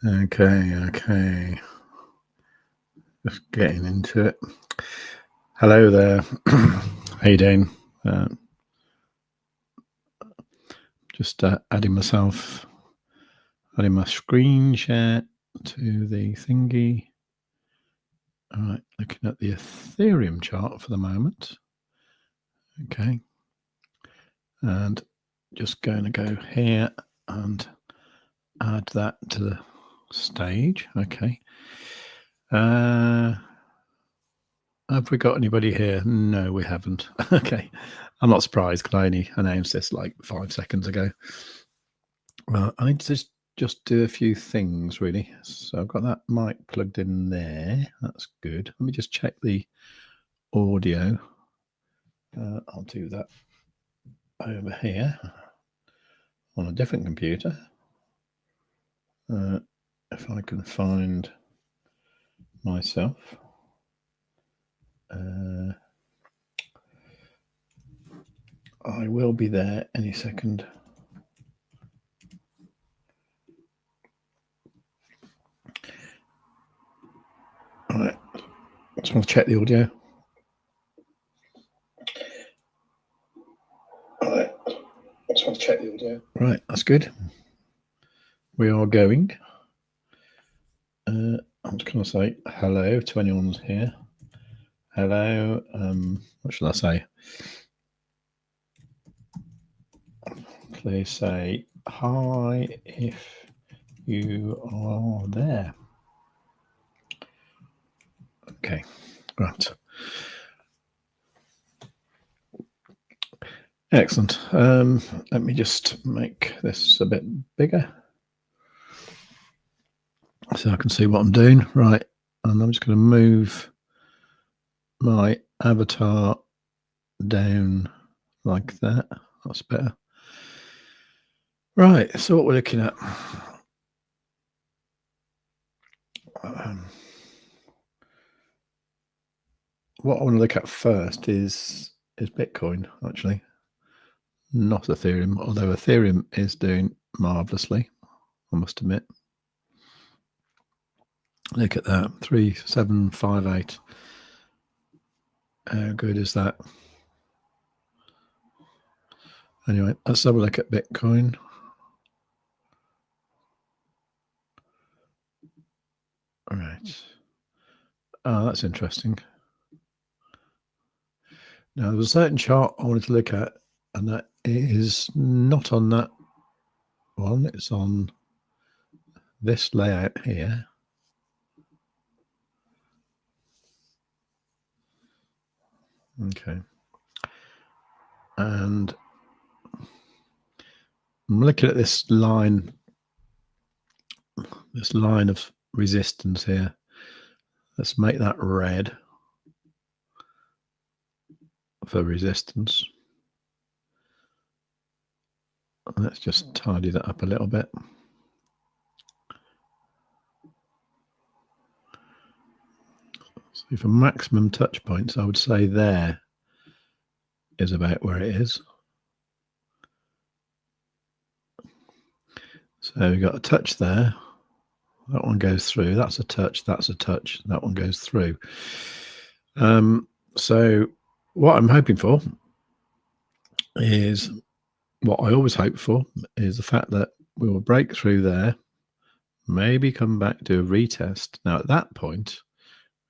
Okay. Just getting into it. Hello there. How you doing? Just adding my screen share to the thingy. All right, looking at the Ethereum chart for the moment. Okay. And just going to go here and add that to the stage. Okay. Have we got anybody here? No, we haven't. Okay. I'm not surprised because I only announced this like 5 seconds ago. I need to just do a few things really. So I've got that mic plugged in there. That's good. Let me just check the audio. I'll do that over here on a different computer. If I can find myself. I will be there any second. All right, just want to check the audio. Right, that's good. We are going. I'm just going to say hello to anyone who's here. Hello. What should I say? Please say hi if you are there. Okay, right. Excellent. Let me just make this a bit bigger so I can see what I'm doing. Right, and I'm just going to move my avatar down like that. That's better. Right, so what we're looking at. What I want to look at first is Bitcoin, actually, not Ethereum, although Ethereum is doing marvelously, I must admit. Look at that, 3758. How good is that? Anyway, let's have a look at Bitcoin. All right. Oh, that's interesting. Now, there's a certain chart I wanted to look at, and that is not on that one. It's on this layout here. Okay. And I'm looking at this line of resistance here. Let's make that red for resistance. Let's just tidy that up a little bit. So for maximum touch points, I would say there is about where it is. So we've got a touch there. That one goes through. That's a touch. That's a touch. That one goes through. So what I'm hoping for is what I always hope for is the fact that we will break through there, maybe come back, do a retest. Now at that point,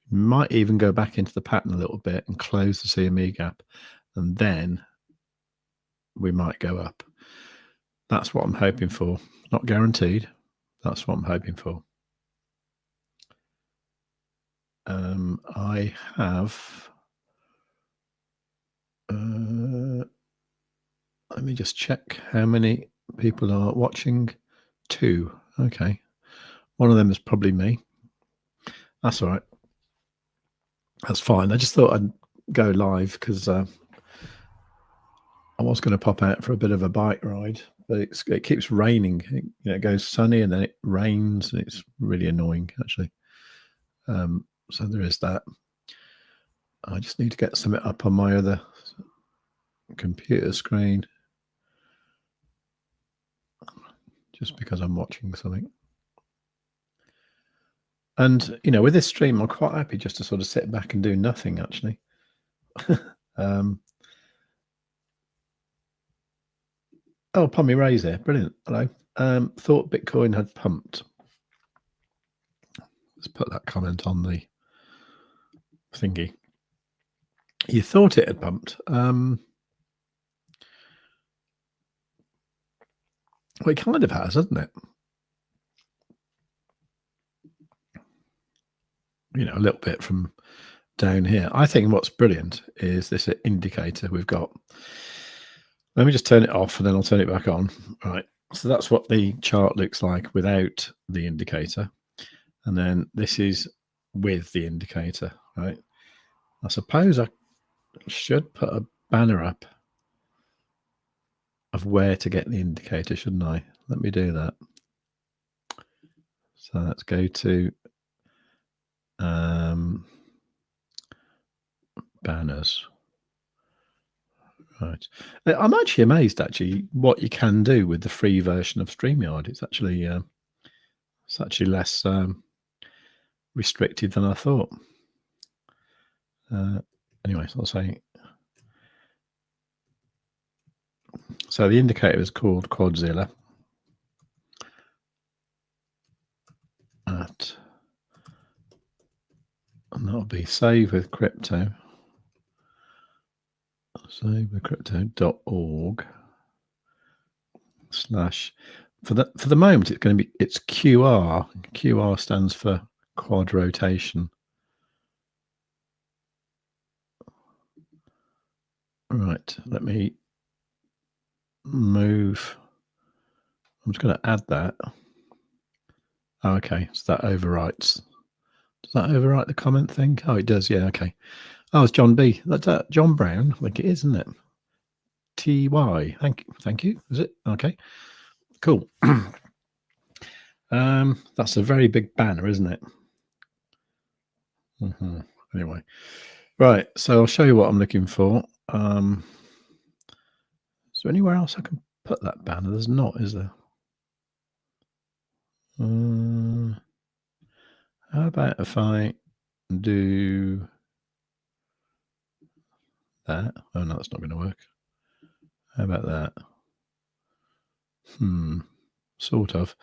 we might even go back into the pattern a little bit and close the CME gap, and then we might go up. That's what I'm hoping for. Not guaranteed. That's what I'm hoping for. I have. Let me just check how many people are watching. 2. Okay. One of them is probably me. That's all right. That's fine. I just thought I'd go live because I was going to pop out for a bit of a bike ride, but it keeps raining. It goes sunny and then it rains, and it's really annoying, actually. So there is that. I just need to get something up on my other computer screen just because I'm watching something. And, you know, with this stream, I'm quite happy just to sort of sit back and do nothing, actually. Oh, Pommy Ray's here. Brilliant. Hello. Thought Bitcoin had pumped. Let's put that comment on the thingy. You thought it had pumped. Well, it kind of has, hasn't it? You know, a little bit from down here. I think what's brilliant is this indicator we've got. Let me just turn it off and then I'll turn it back on. Right. So that's what the chart looks like without the indicator. And then this is with the indicator, right? I suppose I should put a banner up of where to get the indicator, shouldn't I? Let me do that. So let's go to banners. Right. I'm actually amazed, actually, what you can do with the free version of StreamYard. It's actually less restricted than I thought. Anyway, so I'll say. So the indicator is called Quadzilla. And that'll be savewith.crypto. savewithcrypto.org/ for the moment it's going to be QR. QR stands for quad rotation. Right, let me move. I'm just going to add that. Oh, okay, so that overwrites. Does that overwrite the comment thing? Oh, it does. Yeah, okay. Oh, it's John B. That's John Brown. I think it is, isn't it? TY. Thank you. Is it? Okay. Cool. That's a very big banner, isn't it? Anyway, right. So I'll show you what I'm looking for. Is there anywhere else I can put that banner? There's not, is there? How about if I do that? Oh no, that's not going to work. How about that? Sort of.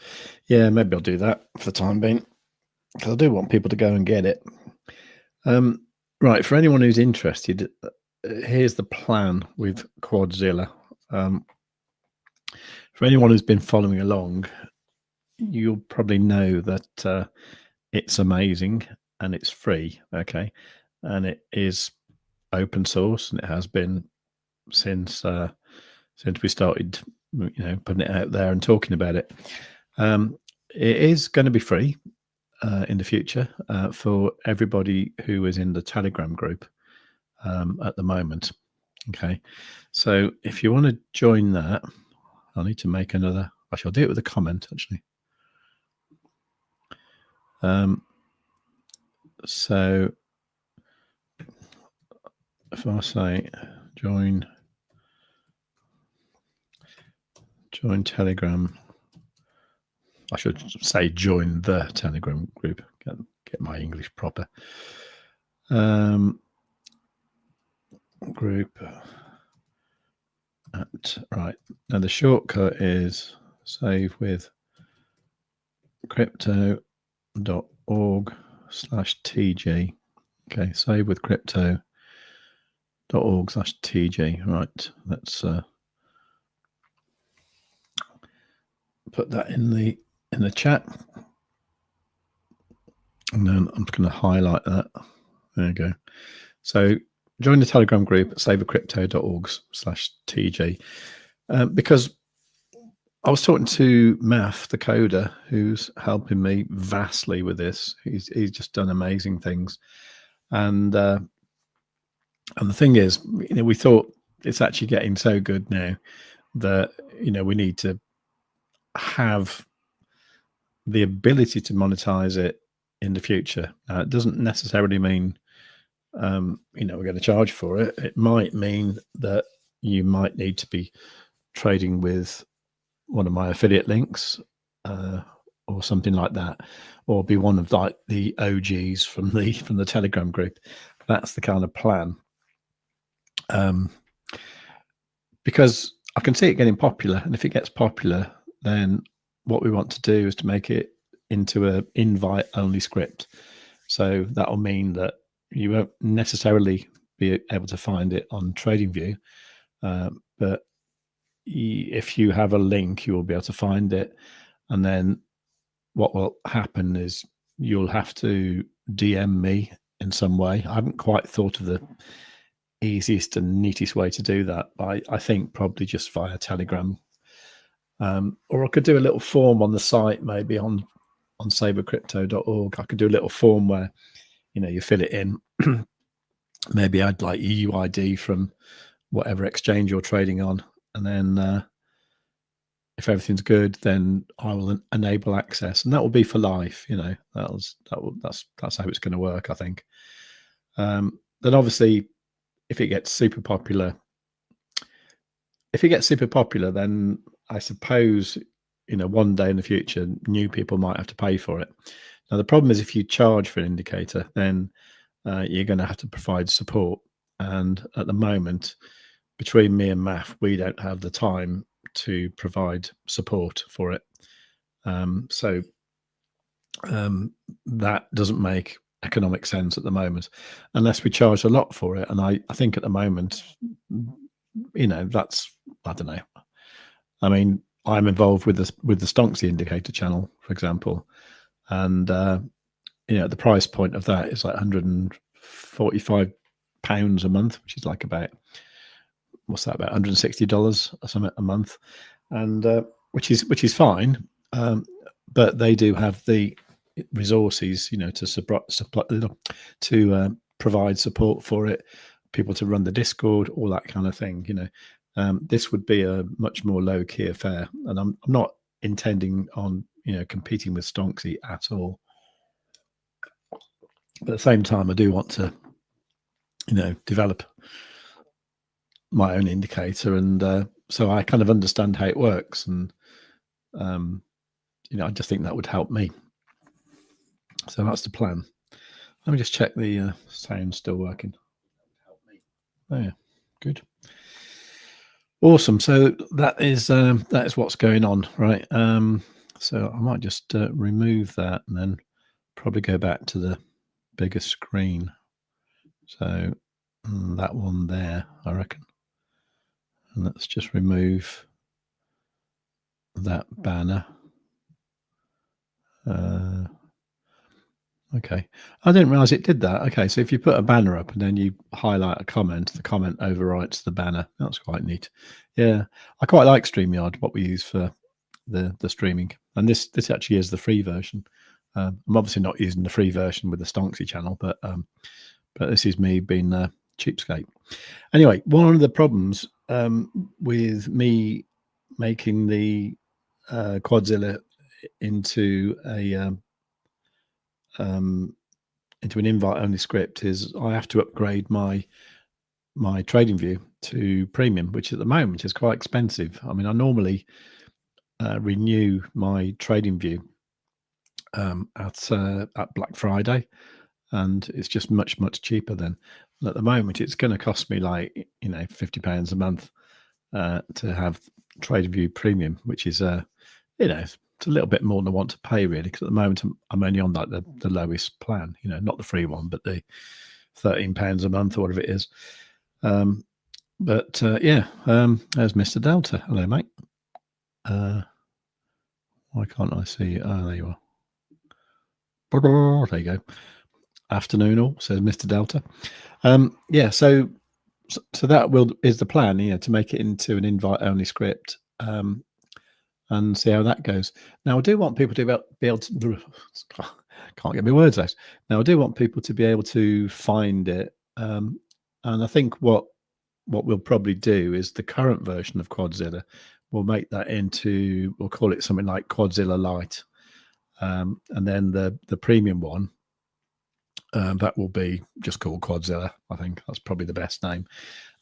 Yeah, maybe I'll do that for the time being, because I do want people to go and get it. Right, for anyone who's interested, here's the plan with Quadzilla. For anyone who's been following along, you'll probably know that it's amazing and it's free, okay? And it is open source, and it has been since we started, you know, putting it out there and talking about it. It is going to be free in the future for everybody who is in the Telegram group at the moment. Okay, so if you want to join that, I'll need to make another. I shall do it with a comment, actually. So if I say join Telegram, I should say join the Telegram group. Get my English proper. Group at, right, now the shortcut is savewithcrypto.org/TG. Okay, savewithcrypto.org/TG. Right, let's put that in the chat, and then I'm just going to highlight that. There you go. So join the Telegram group at savewithcrypto.org/TG, because I was talking to Math, the coder, who's helping me vastly with this. He's just done amazing things, and the thing is, you know, we thought it's actually getting so good now that, you know, we need to have the ability to monetize it in the future. It doesn't necessarily mean you know, we're going to charge for it. It might mean that you might need to be trading with one of my affiliate links or something like that, or be one of like the OGs from the Telegram group. That's the kind of plan. Because I can see it getting popular, and if it gets popular, then what we want to do is to make it into an invite-only script. So that'll mean that you won't necessarily be able to find it on TradingView, but if you have a link, you will be able to find it. And then what will happen is you'll have to DM me in some way. I haven't quite thought of the easiest and neatest way to do that, but I think probably just via Telegram. Or I could do a little form on the site, maybe on savewith.crypto.org. I could do a little form where, you fill it in. Maybe I'd like UUID from whatever exchange you're trading on, and then if everything's good, then I will enable access, and that will be for life. That's how it's going to work, I think. Then obviously, if it gets super popular, then I suppose one day in the future, new people might have to pay for it. Now the problem is, if you charge for an indicator, then you're going to have to provide support, and at the moment, between me and Math, we don't have the time to provide support for it. So that doesn't make economic sense at the moment, unless we charge a lot for it. And I think at the moment, that's, I don't know. I mean, I'm involved with the Stochastic indicator channel, for example, and the price point of that is like £145 a month, which is like about, what's that, about $160 or something a month, and which is fine, but they do have the resources, to provide support for it, people to run the Discord, all that kind of thing. This would be a much more low-key affair, and I'm not intending on competing with Stochastic at all. But at the same time, I do want to develop my own indicator, and so I kind of understand how it works, and I just think that would help me. So that's the plan. Let me just check the sound's still working. Oh yeah, good, awesome. So that is what's going on, right? So I might just remove that and then probably go back to the bigger screen. So that one there, I reckon. And let's just remove that banner. Okay, I didn't realize it did that. Okay, so if you put a banner up and then you highlight a comment, the comment overwrites the banner. That's quite neat. Yeah, I quite like StreamYard, what we use for the streaming, and this actually is the free version. I'm obviously not using the free version with the Stochastic channel, but this is me being a cheapskate. Anyway, one of the problems with me making the Quadzilla into an invite-only script is I have to upgrade my TradingView to premium, which at the moment is quite expensive. I mean, I normally renew my TradingView at Black Friday, and it's just much cheaper then. And at the moment, it's going to cost me like £50 a month to have TradingView Premium, which is it's a little bit more than I want to pay, really, because at the moment I'm only on like the lowest plan, not the free one, but the £13 a month or whatever it is. Yeah, there's Mr. Delta. Hello, mate. Why can't I see you? Oh, there you are. There you go. Afternoon all, says Mr. Delta. Yeah, so that is the plan, to make it into an invite-only script. And see how that goes. Now, I do want people to be able to, can't get my words out. Now, I do want people to be able to find it. And I think what we'll probably do is the current version of Quadzilla, we'll make that into, we'll call it something like Quadzilla Lite. And then the premium one, That will be just called Quadzilla. I think that's probably the best name.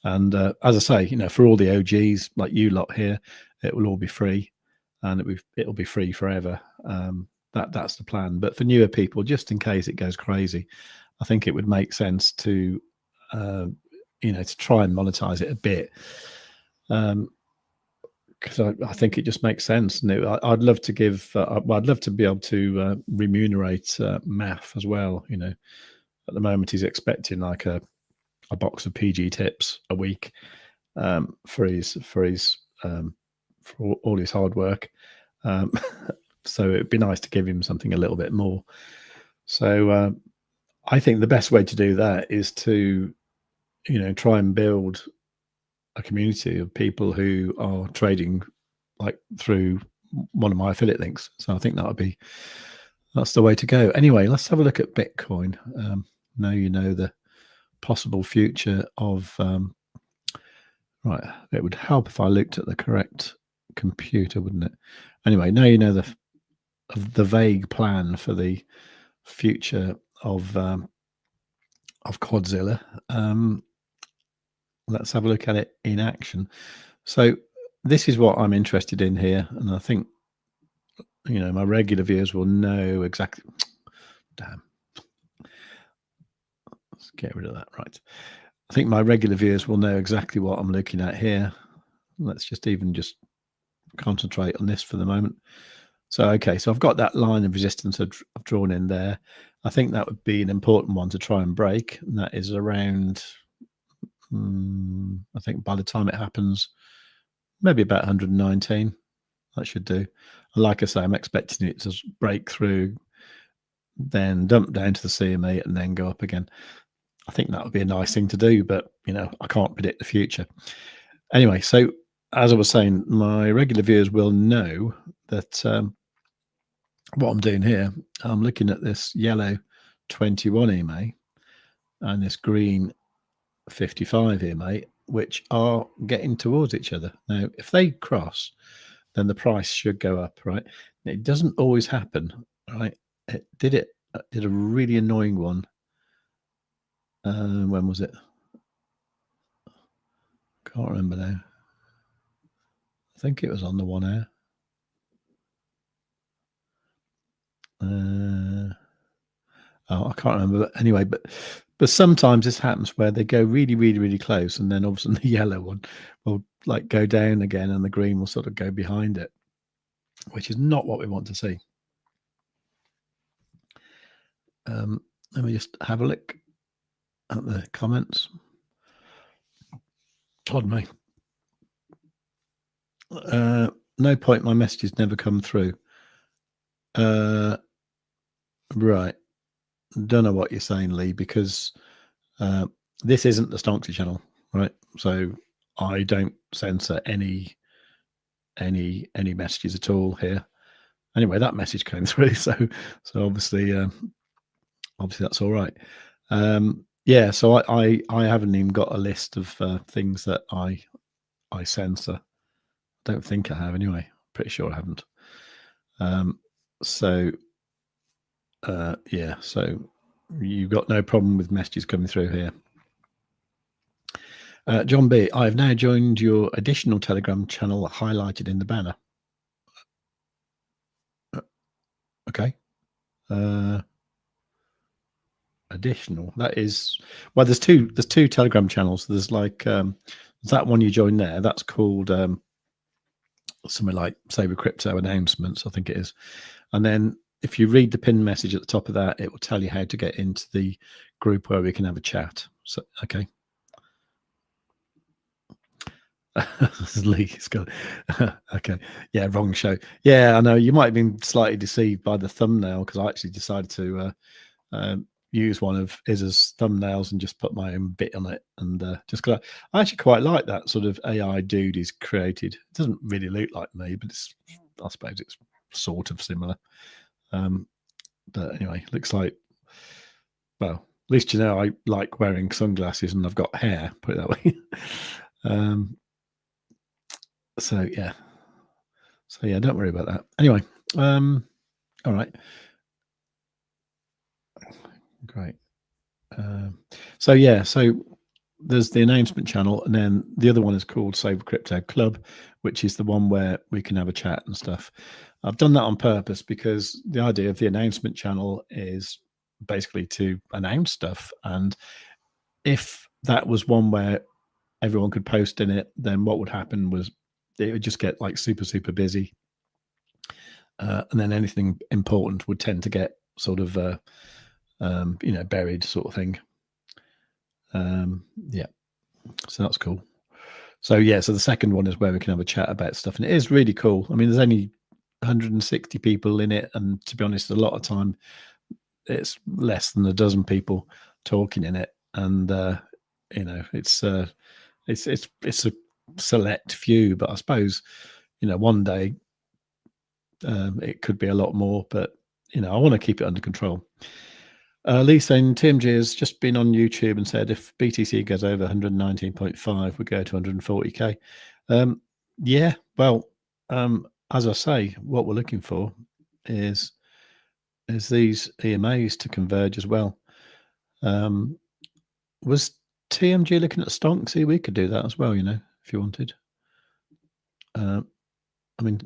And as I say, you know, for all the OGs like you lot here, it will all be free, and it'll be free forever. That's the plan. But for newer people, just in case it goes crazy, I think it would make sense to, you know, to try and monetize it a bit. Because I think it just makes sense. And I'd love to give, I'd love to be able to remunerate Math as well. You know, at the moment he's expecting like a box of PG tips a week for all his hard work. So it'd be nice to give him something a little bit more. So I think the best way to do that is to, you know, try and build a community of people who are trading like through one of my affiliate links. So I think that's the way to go. Anyway, let's have a look at Bitcoin. Now you know the possible future of right. It would help if I looked at the correct computer, wouldn't it? Anyway, now you know the vague plan for the future of Quadzilla. Let's have a look at it in action. So this is what I'm interested in here, and I think, you know, my regular viewers will know exactly. Damn. Let's get rid of that. Right. I think my regular viewers will know exactly what I'm looking at here. Let's just concentrate on this for the moment. So, okay, so I've got that line of resistance I've drawn in there. I think that would be an important one to try and break. And that is around, I think by the time it happens, maybe about 119. That should do. And like I say, I'm expecting it to break through, then dump down to the CME and then go up again. I think that would be a nice thing to do, but, you know, I can't predict the future. Anyway, so as I was saying, my regular viewers will know that what I'm doing here, I'm looking at this yellow 21 EMA and this green 55 EMA, which are getting towards each other. Now, if they cross, then the price should go up, right? It doesn't always happen, right? It did a really annoying one. When was it? Can't remember now. I think it was on the 1 hour. I can't remember. But anyway, but sometimes this happens where they go really, really, really close, and then all of a sudden the yellow one will like go down again, and the green will sort of go behind it, which is not what we want to see. Let me just have a look at the comments. Pardon me. No point. My messages never come through. Right. Don't know what you're saying, Lee, because this isn't the Stonksy channel, right? So I don't censor any messages at all here. Anyway, that message came through, so obviously that's all right. Yeah, so I haven't even got a list of things that I censor. Don't think I have anyway. Pretty sure I haven't. So yeah, so you've got no problem with messages coming through here. John B, I've now joined your additional Telegram channel highlighted in the banner. Okay. Additional. That is, well, there's two Telegram channels. There's like that one you joined there. That's called something like Save with Crypto announcements, I think it is. And then if you read the pinned message at the top of that, it will tell you how to get into the group where we can have a chat. So, okay. Lee's got okay. Yeah, wrong show. Yeah, I know. You might have been slightly deceived by the thumbnail because I actually decided to use one of Izza's thumbnails and just put my own bit on it. And just because I actually quite like that sort of AI dude he's created. It doesn't really look like me, but I suppose it's sort of similar. But anyway, looks like, well, at least you know I like wearing sunglasses and I've got hair, put it that way. So yeah, don't worry about that. Anyway, all right, great. So yeah, so there's the announcement channel, and then the other one is called Save Crypto Club, which is the one where we can have a chat and stuff. I've done that on purpose because the idea of the announcement channel is basically to announce stuff. And if that was one where everyone could post in it, then what would happen was it would just get like super, super busy. And then anything important would tend to get sort of, buried sort of thing. Yeah, so that's cool. So yeah, so the second one is where we can have a chat about stuff, and it is really cool. I mean, there's only 160 people in it, and to be honest, a lot of time it's less than a dozen people talking in it, and it's a select few. But I suppose one day it could be a lot more, but I want to keep it under control. Lee saying TMG has just been on YouTube and said if BTC goes over 119.5, we go to 140k. Yeah, well, as I say, what we're looking for is these EMAs to converge as well. Was TMG looking at stonks? See, we could do that as well, if you wanted. I mean,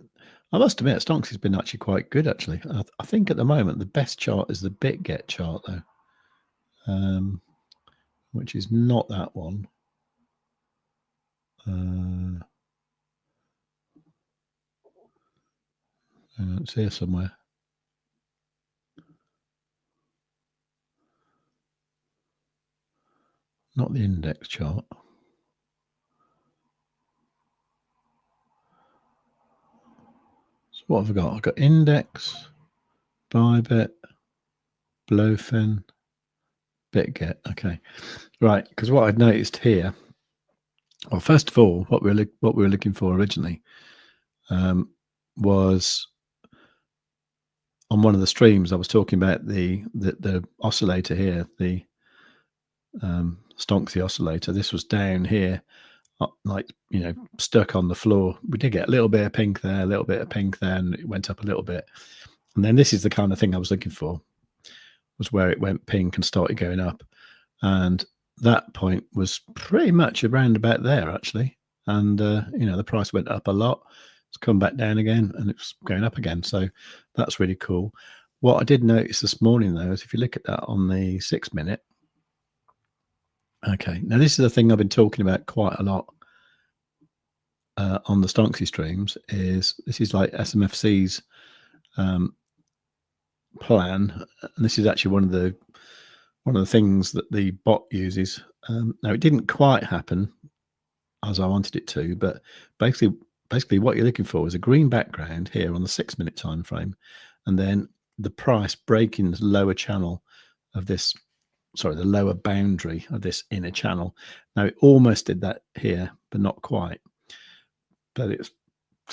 I must admit, stonks has been actually quite good, actually. I think at the moment, the best chart is the BitGet chart, though. Which is not that one. It's here somewhere. Not the index chart. So what have I got? I've got index, ByBit, Blofin, BitGet. Okay, right. Because what I'd noticed here, well, first of all, what we were looking for originally was on one of the streams. I was talking about the oscillator here, the Stonksy oscillator. This was down here, like stuck on the floor. We did get a little bit of pink there, a little bit of pink there, and it went up a little bit. And then this is the kind of thing I was looking for, was where it went pink and started going up. And that point was pretty much around about there, actually. And the price went up a lot. It's come back down again, and it's going up again. So that's really cool. What I did notice this morning, though, is if you look at that on the 6 minute. Okay, now this is the thing I've been talking about quite a lot on the Stonksy streams. This is like SMFC's plan, and this is actually one of the things that the bot uses. Now it didn't quite happen as I wanted it to, but basically what you're looking for is a green background here on the 6 minute time frame, and then the price breaking the lower channel of this. Sorry, the lower boundary of this inner channel. Now it almost did that here, but not quite. But it's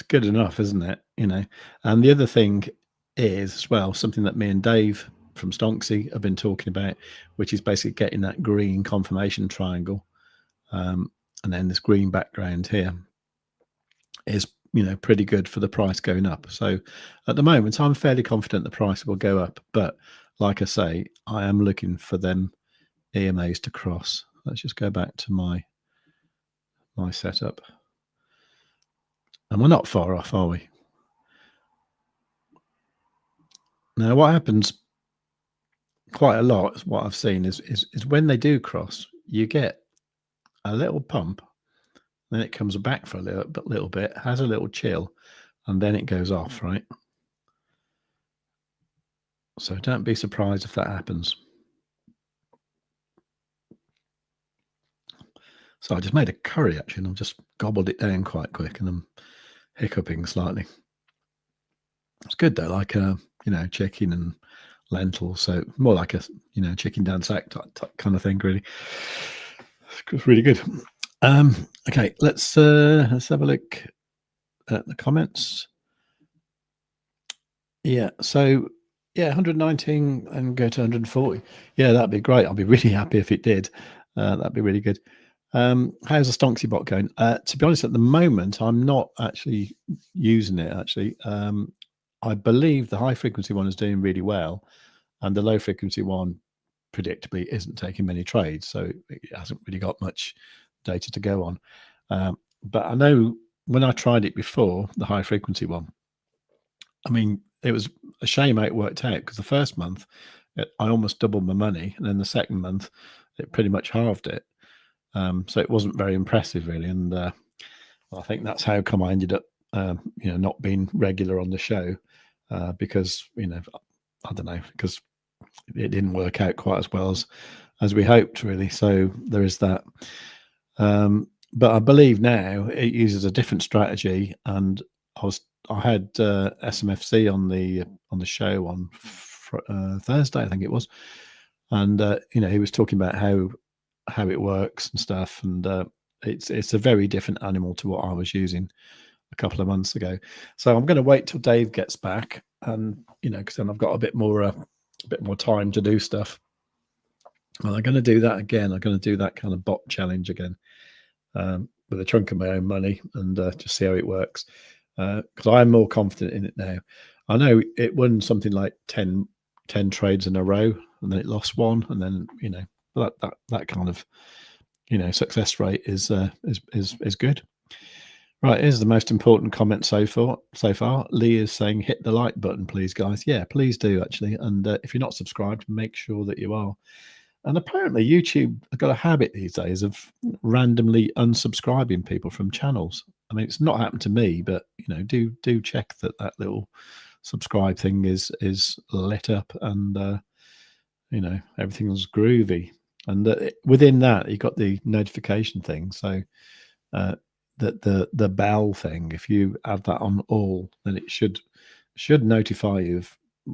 good enough, isn't it? And the other thing is as well something that me and Dave from Stonksy have been talking about, which is basically getting that green confirmation triangle, and then this green background here is pretty good for the price going up. So at the moment, I'm fairly confident the price will go up, but like I say, I am looking for them EMAs to cross. Let's just go back to my setup. And we're not far off, are we? Now, what happens quite a lot, what I've seen is when they do cross, you get a little pump, then it comes back for a little bit, has a little chill, and then it goes off, right? So don't be surprised if that happens. So I just made a curry, actually, and I've just gobbled it down quite quick, and I'm hiccuping slightly. It's good, though, like, chicken and lentils. So more like a, chicken down sack type kind of thing, really. It's really good. Okay, let's have a look at the comments. Yeah, so 119 and go to 140. Yeah, that'd be great. I'll be really happy if it did. That'd be really good. How's the Stonksy bot going? To be honest, at the moment, I'm not actually using it. Actually, I believe the high frequency one is doing really well, and the low frequency one predictably isn't taking many trades, so it hasn't really got much data to go on. But I know when I tried it before, the high frequency one, I mean, it was a shame how it worked out, because the first month I almost doubled my money, and then the second month it pretty much halved it. So it wasn't very impressive, really. And I think that's how come I ended up, not being regular on the show, because, I don't know, because it didn't work out quite as well as we hoped, really. So there is that. But I believe now it uses a different strategy, and I had SMFC on the show on Thursday, I think it was, and he was talking about how it works and stuff, and it's a very different animal to what I was using a couple of months ago. So I'm going to wait till Dave gets back, and because then I've got a bit more time to do stuff. Well, I'm going to do that again. I'm going to do that kind of bot challenge again, with a chunk of my own money, and just see how it works, because I'm more confident in it now. I know it won something like 10 trades in a row, and then it lost one, and then that kind of success rate is good. Right, here's the most important comment so far. Lee is saying, hit the like button, please, guys. Yeah, please do, actually. And if you're not subscribed, make sure that you are. And apparently YouTube has got a habit these days of randomly unsubscribing people from channels. I mean, it's not happened to me, but do check that little subscribe thing is lit up, and everything's groovy. And within that, you got the notification thing. So the bell thing, if you add that on all, then it should notify you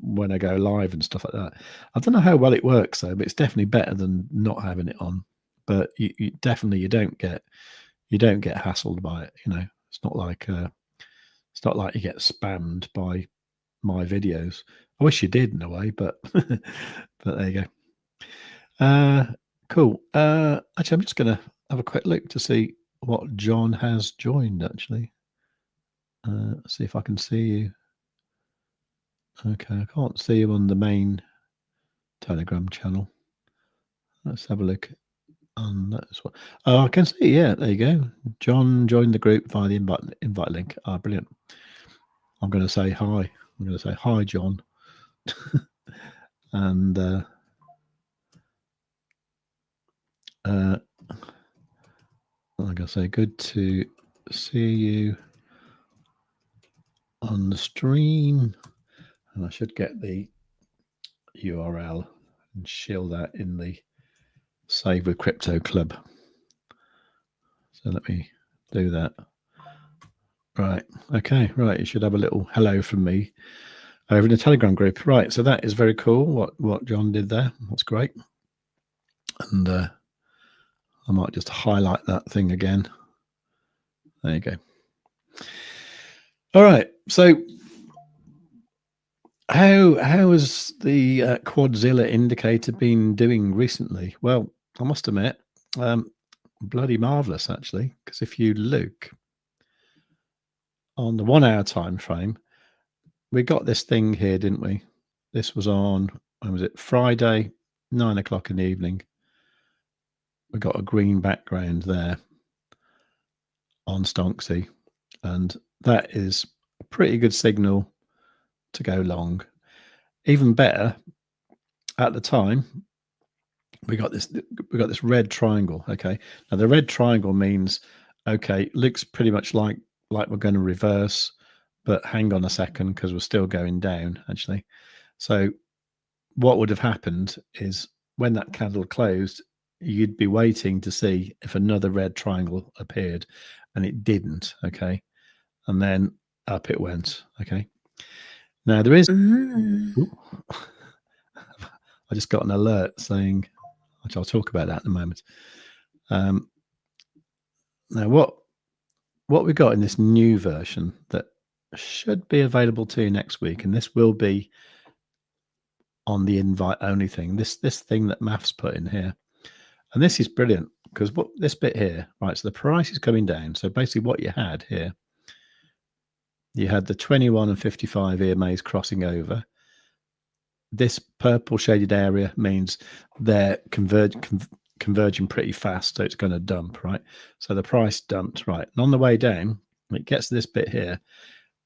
when I go live and stuff like that. I don't know how well it works though, but it's definitely better than not having it on. But you definitely you don't get hassled by it. It's not like you get spammed by my videos. I wish you did in a way, but but there you go. Cool. Actually, I'm just going to have a quick look to see what John has joined, actually. See if I can see you. Okay, I can't see you on the main Telegram channel. Let's have a look on that as well. Oh, I can see. Yeah, there you go. John joined the group via the invite link. Ah, brilliant. I'm going to say hi. I'm going to say hi, John. And I'm going to say good to see you on the stream. And I should get the URL and shield that in the Save with Crypto Club. So let me do that. Right. Okay. Right. You should have a little hello from me over in the Telegram group. Right. So that is very cool. What John did there. That's great. And I might just highlight that thing again. There you go. All right. So how has the Quadzilla indicator been doing recently? Well, I must admit, bloody marvelous, actually, because if you look on the 1 hour time frame, we got this thing here, didn't we? This was on, when was it? Friday, 9 o'clock in the evening. We got a green background there on Stonksy, and that is a pretty good signal to go long. Even better, at the time, we got this red triangle. Okay, now the red triangle means, okay, looks pretty much like we're going to reverse, but hang on a second, because we're still going down, actually. So what would have happened is when that candle closed, you'd be waiting to see if another red triangle appeared, and it didn't. Okay, and then up it went. Okay, now there is I just got an alert saying, which I'll talk about that in a moment. Now what we got in this new version that should be available to you next week, and this will be on the invite only thing, this thing that Maths put in here. And this is brilliant, because what this bit here, right, so the price is coming down. So basically what you had here, you had the 21 and 55 EMAs crossing over, this purple shaded area means they're converging pretty fast, so it's going to dump, right? So the price dumped, right? And on the way down, it gets to this bit here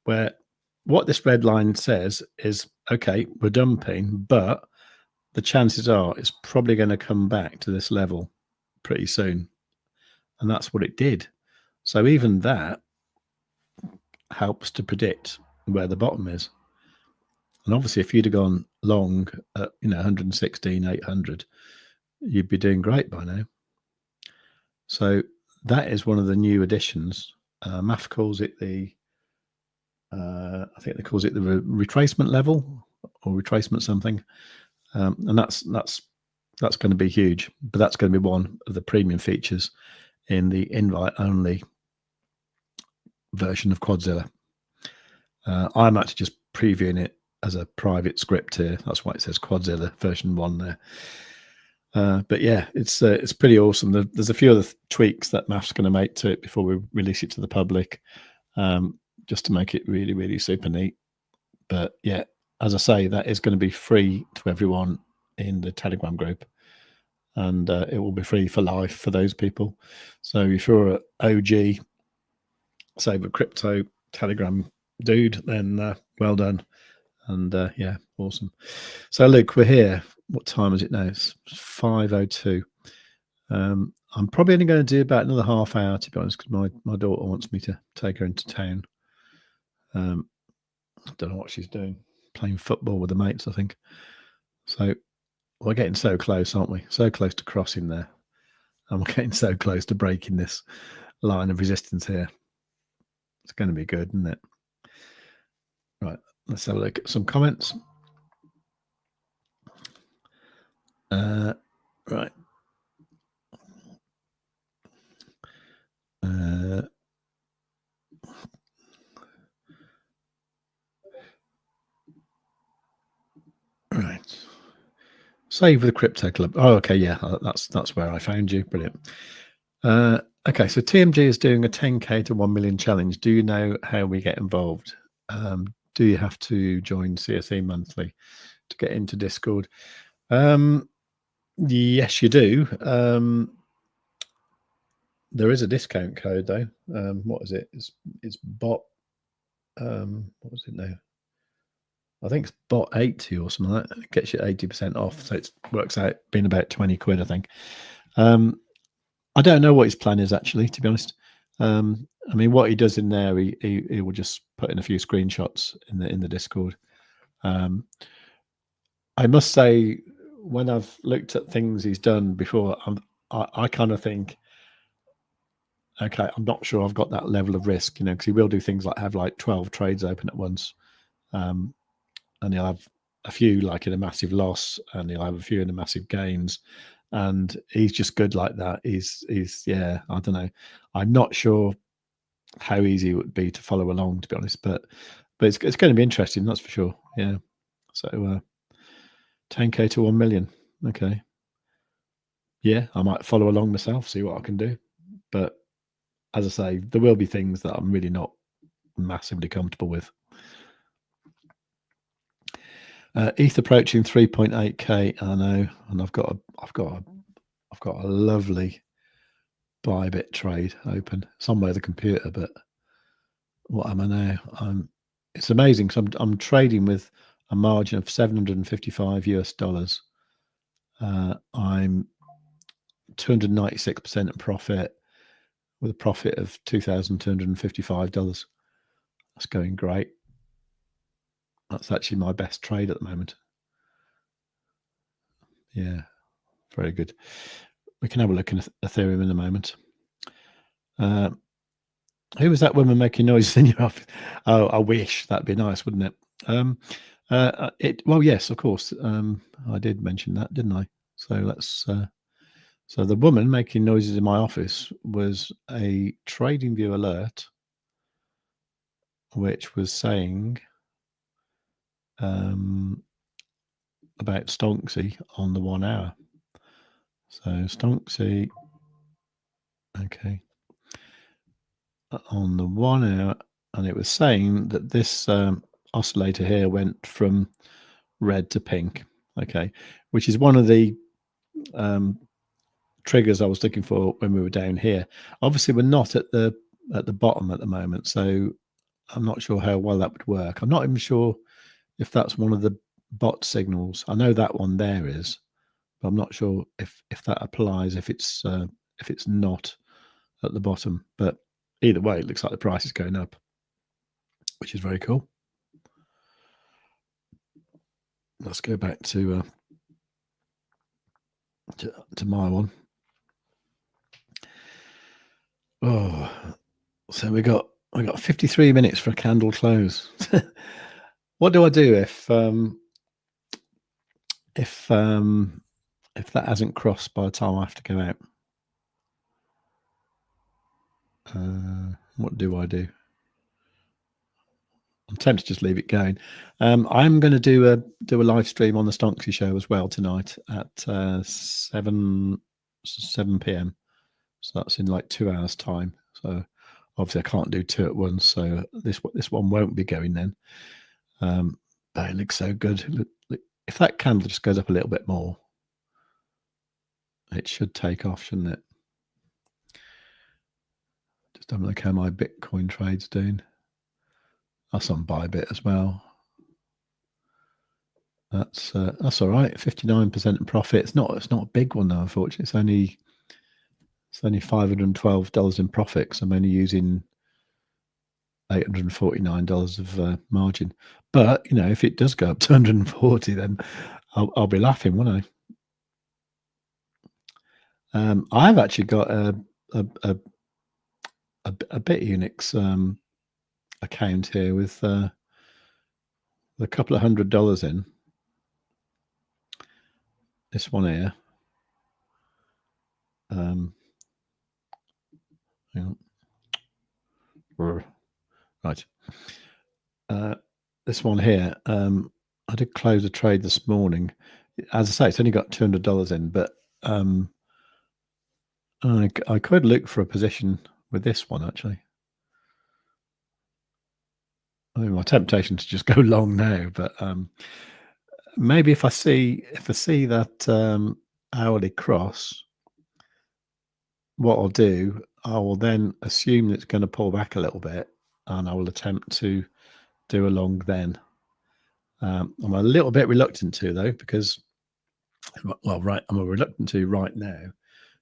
where what this red line says is, okay, we're dumping, but the chances are it's probably going to come back to this level pretty soon. And that's what it did. So even that helps to predict where the bottom is. And obviously, if you'd have gone long at 116, 800, you'd be doing great by now. So that is one of the new additions. MAF calls it the, I think they calls it the retracement level or retracement something, and that's going to be huge. But that's going to be one of the premium features in the invite-only version of Quadzilla. I'm actually just previewing it as a private script here. That's why it says Quadzilla version 1 there. But yeah, it's pretty awesome. There's a few other tweaks that MAF's going to make to it before we release it to the public, just to make it really, really super neat. But yeah, as I say, that is going to be free to everyone in the Telegram group, and it will be free for life for those people. So if you're an OG Save With Crypto Telegram dude, then well done. And yeah, awesome. So Luke, we're here. What time is it now? It's 5:02. I'm probably only going to do about another half hour, to be honest, because my daughter wants me to take her into town. I don't know what she's doing, playing football with the mates, I think. So we're getting so close, aren't we? So close to crossing there. And we're getting so close to breaking this line of resistance here. It's going to be good, isn't it? Right, let's have a look at some comments. Right. Right. Save with the Crypto Club. Oh, okay, yeah, that's where I found you. Brilliant. Okay, so TMG is doing a 10K to 1 million challenge. Do you know how we get involved? Do you have to join CSE monthly to get into Discord? Yes, you do. There is a discount code though. What is it? It's bot. What was it now? I think it's bot 80 or something like that. It gets you 80% off, so it works out being about 20 quid, I think. I don't know what his plan is actually, to be honest. I mean, what he does in there, he will just put in a few screenshots in the Discord. I must say, when I've looked at things he's done before, I kind of think, okay, I'm not sure I've got that level of risk, because he will do things like have like 12 trades open at once, and he'll have a few like in a massive loss, and he'll have a few in a massive gains, and he's just good like that. He's yeah, I don't know. I'm not sure how easy it would be to follow along, to be honest, but it's going to be interesting, that's for sure. Yeah. So 10K to 1 million. Okay. Yeah, I might follow along myself, see what I can do. But as I say, there will be things that I'm really not massively comfortable with. ETH approaching 3.8K. I know, and I've got a lovely ByBit trade open. It's on the computer, but what am I now? It's amazing because I'm trading with a margin of $755 US. I'm 296% in profit with a profit of $2,255. That's going great. That's actually my best trade at the moment. Yeah, very good. We can have a look at Ethereum in a moment. Who was that woman making noises in your office? Oh, I wish. That'd be nice, wouldn't it? Well, yes, of course. I did mention that, didn't I? So let's. So the woman making noises in my office was a TradingView alert, which was saying about Stonksy on the 1 hour. So Stonksy, okay, on the 1 hour, and it was saying that this oscillator here went from red to pink. Okay, which is one of the triggers I was looking for when we were down here. Obviously, we're not at the bottom at the moment, so I'm not sure how well that would work. I'm not even sure if that's one of the bot signals. I know that one there is, but I'm not sure if that applies if it's not at the bottom. But either way, it looks like the price is going up, which is very cool. Let's go back to my one. Oh, so we got 53 minutes for a candle close. What do I do if that hasn't crossed by the time I have to go out? What do I do? I'm tempted to just leave it going. I'm going to do a live stream on the Stochastic show as well tonight at 7 p.m. So that's in like 2 hours time. So obviously I can't do two at once. So this one won't be going then. But it looks so good. Look, if that candle just goes up a little bit more, it should take off, shouldn't it? Just have a look how my Bitcoin trade's doing. That's on ByBit as well. That's all right. 59% in profit. It's not a big one though, unfortunately. It's only $512 in profit. So I'm only using $849 of margin. But you know, if it does go up to 140, then I'll be laughing, won't I? I've actually got a BitUnix account here with a couple of $100 in. This one here. Hang on. Right. This one here. I did close a trade this morning. As I say, it's only got $200 in, but I could look for a position with this one actually. I mean, my temptation to just go long now, but maybe if I see that hourly cross, what I'll do, I will then assume it's going to pull back a little bit, and I will attempt to do a long then. I'm a little bit reluctant to though, because I'm reluctant to right now,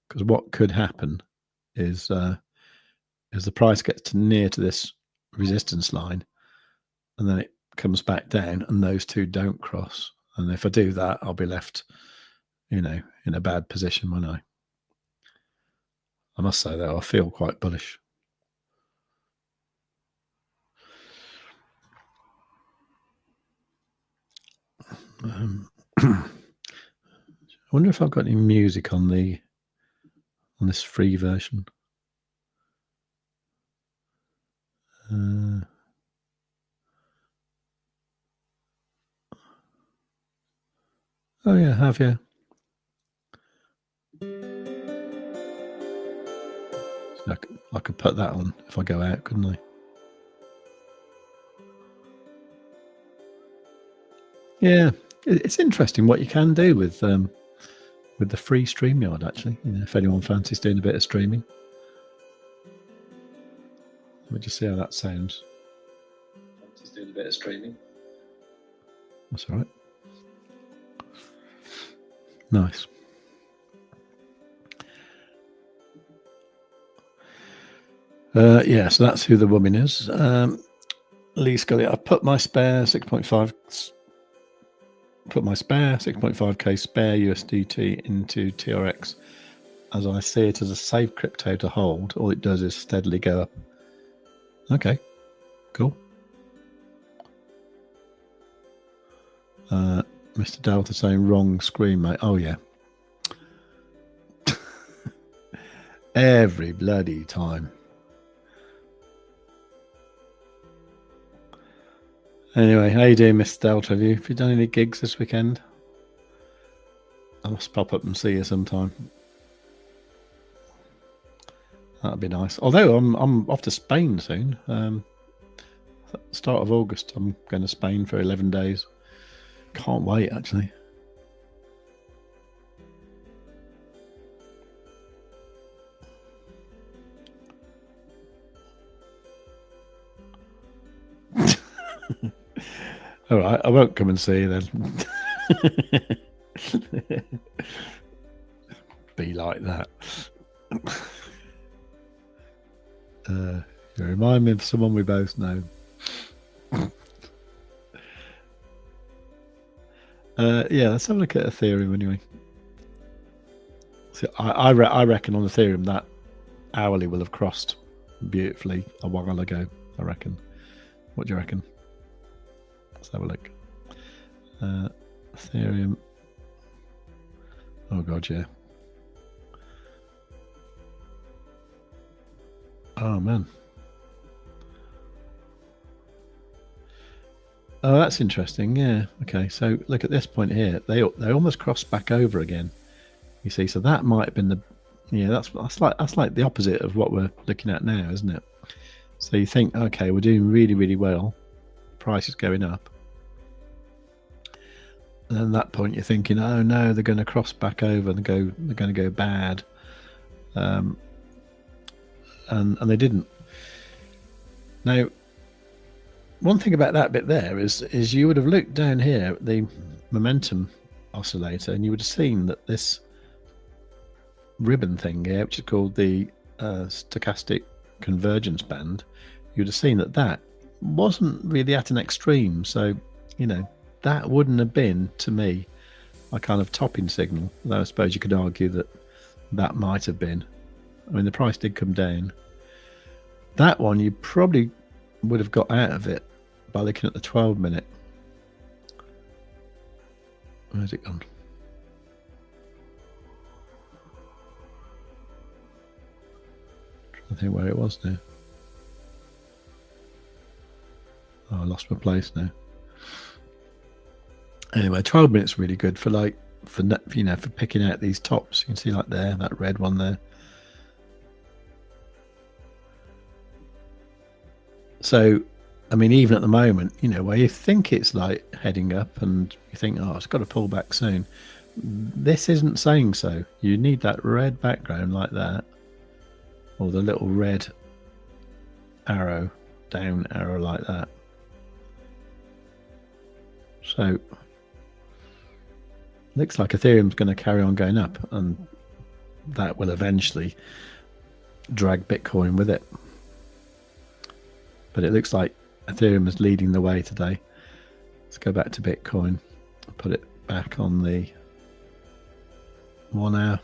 because what could happen is as the price gets near to this resistance line, and then it comes back down, and those two don't cross. And if I do that, I'll be left, you know, in a bad position, won't I? I must say that I feel quite bullish. I wonder if I've got any music on this free version. Oh yeah, have you? So I could put that on if I go out, couldn't I? Yeah, it's interesting what you can do with the free StreamYard. Actually, you know, if anyone fancies doing a bit of streaming, let me just see how that sounds. Fancies doing a bit of streaming. That's all right. Nice. Yeah, so that's who the woman is. Lee Scully. I put my spare 6.5. Put my spare 6.5k spare USDT into TRX, as I see it as a safe crypto to hold. All it does is steadily go up. Okay, cool. Mr. Delta saying wrong screen, mate. Oh yeah. Every bloody time. Anyway, how you doing, Mr. Delta? Have you done any gigs this weekend? I must pop up and see you sometime. That'd be nice. Although I'm off to Spain soon. Start of August, I'm going to Spain for 11 days. Can't wait, actually. All right, I won't come and see you then. Be like that. You remind me of someone we both know. Yeah, let's have a look at Ethereum anyway. So I reckon on Ethereum that hourly will have crossed beautifully a while ago, I reckon. What do you reckon? Let's have a look. Ethereum. Oh god, yeah. Oh man. Oh, that's interesting. Yeah. Okay. So look at this point here. They almost crossed back over again. You see. So that might have been the. Yeah. That's like the opposite of what we're looking at now, isn't it? So you think, okay, we're doing really, really well. Price is going up. And then at that point, you're thinking, oh no, they're going to cross back over and they're going to go bad. And they didn't. Now, one thing about that bit there is you would have looked down here at the momentum oscillator and you would have seen that this ribbon thing here, which is called the stochastic convergence band, you would have seen that wasn't really at an extreme. So, you know, that wouldn't have been, to me, a kind of topping signal. Though I suppose you could argue that might have been. I mean, the price did come down. That one, you probably would have got out of it by looking at the 12-minute. Where's it gone? I think where it was now. Oh, I lost my place now. Anyway, 12 minutes really good for for picking out these tops. You can see like there, that red one there. So, I mean, even at the moment, you know, where you think it's like heading up and you think, oh, it's got to pull back soon. This isn't saying so. You need that red background like that, or the little red arrow, down arrow like that. So, looks like Ethereum's going to carry on going up, and that will eventually drag Bitcoin with it. But it looks like Ethereum is leading the way today. Let's go back to Bitcoin, put it back on the 1 hour.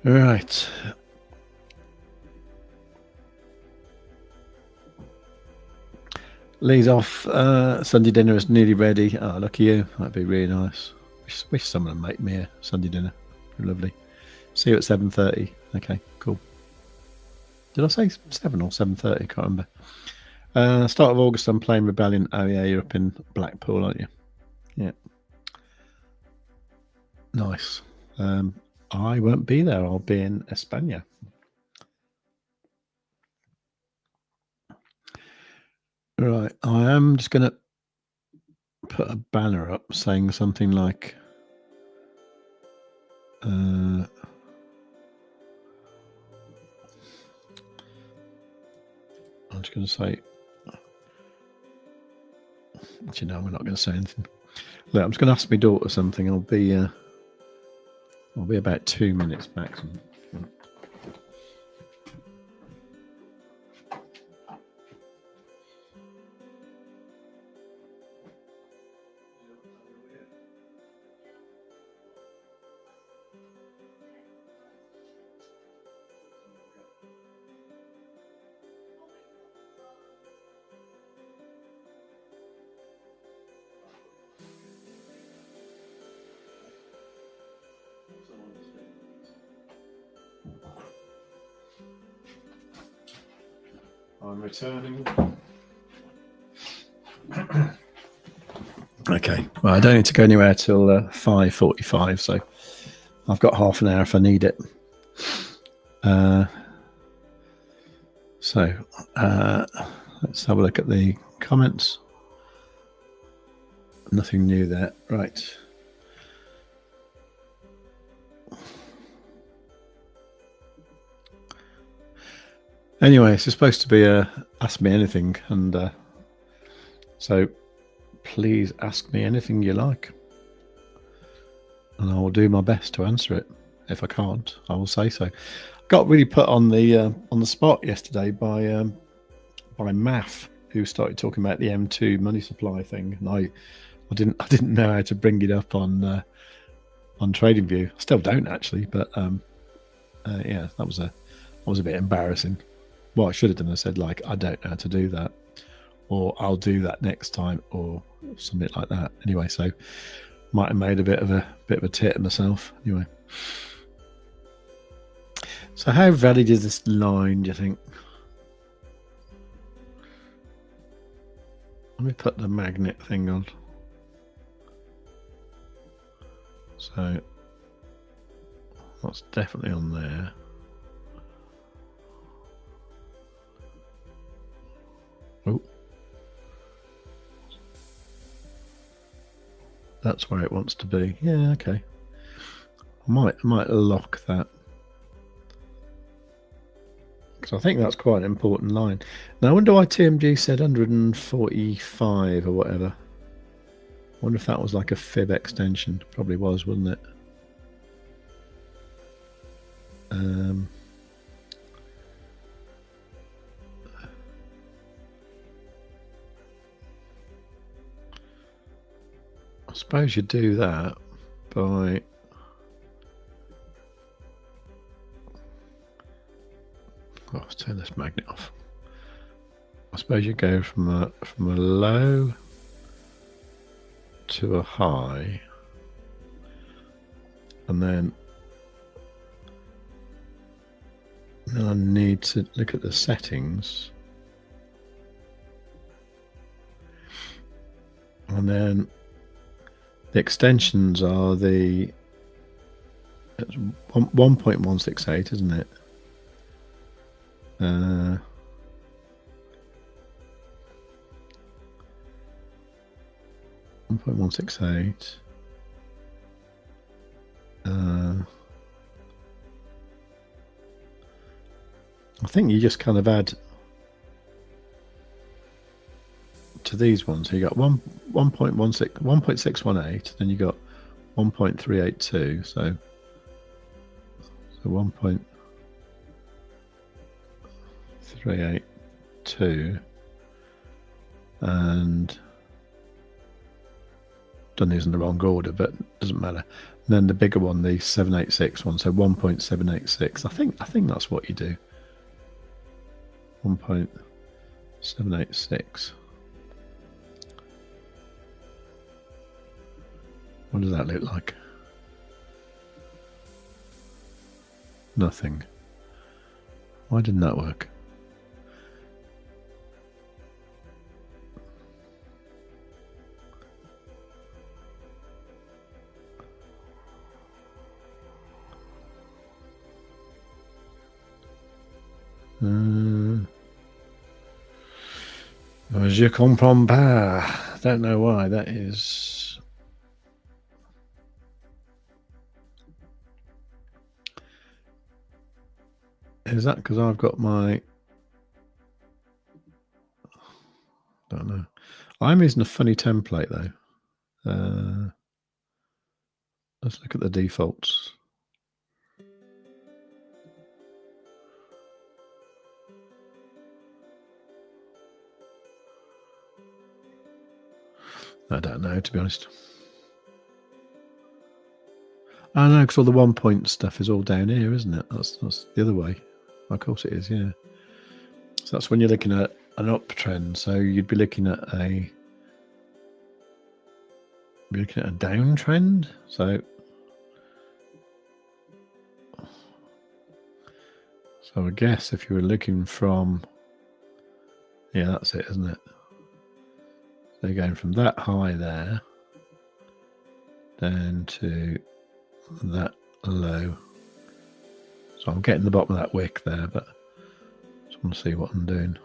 Right. Lee's off. Sunday dinner is nearly ready. Oh, lucky you. That'd be really nice. Wish someone would make me a Sunday dinner. Lovely. See you at 7:30. Okay, cool. Did I say 7 or 7:30? I can't remember. Start of August, I'm playing Rebellion. Oh yeah, you're up in Blackpool, aren't you? Yeah. Nice. I won't be there. I'll be in España. Right. I am just going to put a banner up saying something like I'm just going to say, you know, we're not going to say anything. Look, I'm just going to ask my daughter something. I'll be about 2 minutes maximum. I'm returning. Okay, well, I don't need to go anywhere till 5:45, so I've got half an hour if I need it. So let's have a look at the comments. Nothing new there. Right. Anyway, it's supposed to be Ask Me Anything, and so please ask me anything you like, and I will do my best to answer it. If I can't, I will say so. Got really put on the spot yesterday by Math, who started talking about the M2 money supply thing, and I didn't know how to bring it up on TradingView. I still don't actually, but yeah, that was a bit embarrassing. What I should have done, I said, like, I don't know how to do that, or I'll do that next time, or something like that. Anyway, so might have made a bit of a tit of myself. Anyway, so how valid is this line, do you think? Let me put the magnet thing on. So that's definitely on there. Oh, that's where it wants to be. Yeah, okay. I might lock that, because I think that's quite an important line. Now, I wonder why TMG said 145 or whatever. I wonder if that was like a fib extension. Probably was, wasn't it? I suppose you do that by let's turn this magnet off. I suppose you go from a low to a high, and then I need to look at the settings, and then the extensions are the 1.168, isn't it? 1.168. I think you just kind of add to these ones. So you got 1.618, then you got 1.382. So 1.382, and done these in the wrong order, but it doesn't matter. And then the bigger one, the 786 one, so 1.786. I think that's what you do. 1.786. What does that look like? Nothing. Why didn't that work? Je comprends pas. Don't know why that is. Is that because I've got my... Don't know. I'm using a funny template though. Let's look at the defaults. I don't know, to be honest. I know, because all the 1 point stuff is all down here, isn't it? That's the other way. Of course it is, yeah. So that's when you're looking at an uptrend. So you'd be looking at a downtrend. So I guess if you were looking from, yeah, that's it, isn't it? So you're going from that high there down to that low. So I'm getting the bottom of that wick there, but so want to see what I'm doing.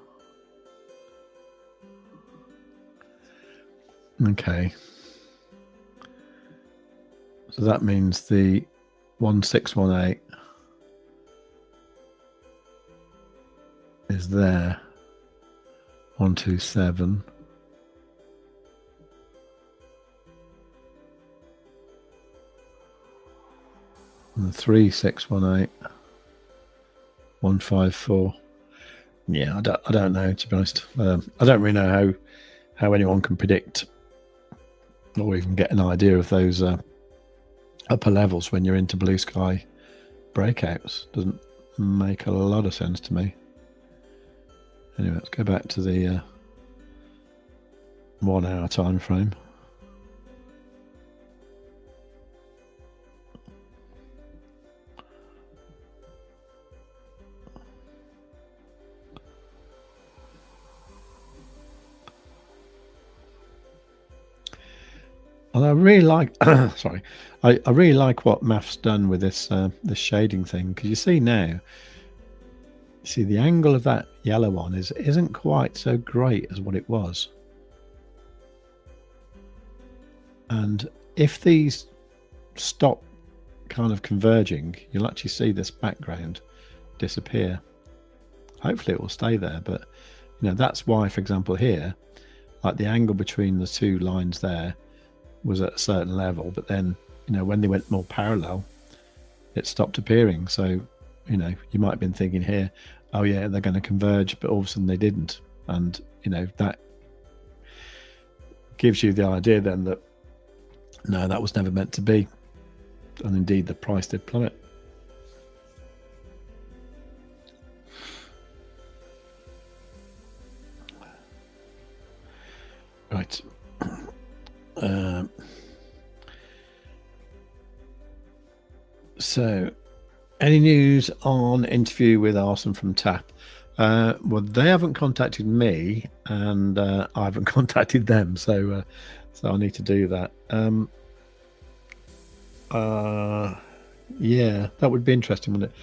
Okay. So that means the 1618 is there. 127. And the 3618. 154. Yeah, I don't know, to be honest. I don't really know how anyone can predict or even get an idea of those upper levels when you're into blue sky breakouts. Doesn't make a lot of sense to me. Anyway, let's go back to the 1 hour time frame. And I really like, sorry, I really like what Math's done with this this shading thing, because you see now, you see the angle of that yellow one isn't quite so great as what it was. And if these stop kind of converging, you'll actually see this background disappear. Hopefully it will stay there, but you know, that's why, for example, here, like the angle between the two lines there was at a certain level, but then, you know, when they went more parallel, it stopped appearing. So, you know, you might have been thinking here, oh yeah, they're going to converge, but all of a sudden they didn't. And, you know, that gives you the idea then that, no, that was never meant to be. And indeed, the price did plummet. Right. So, any news on interview with Arson from TAP? Well, they haven't contacted me, and I haven't contacted them, so I need to do that. Yeah, that would be interesting, wouldn't it?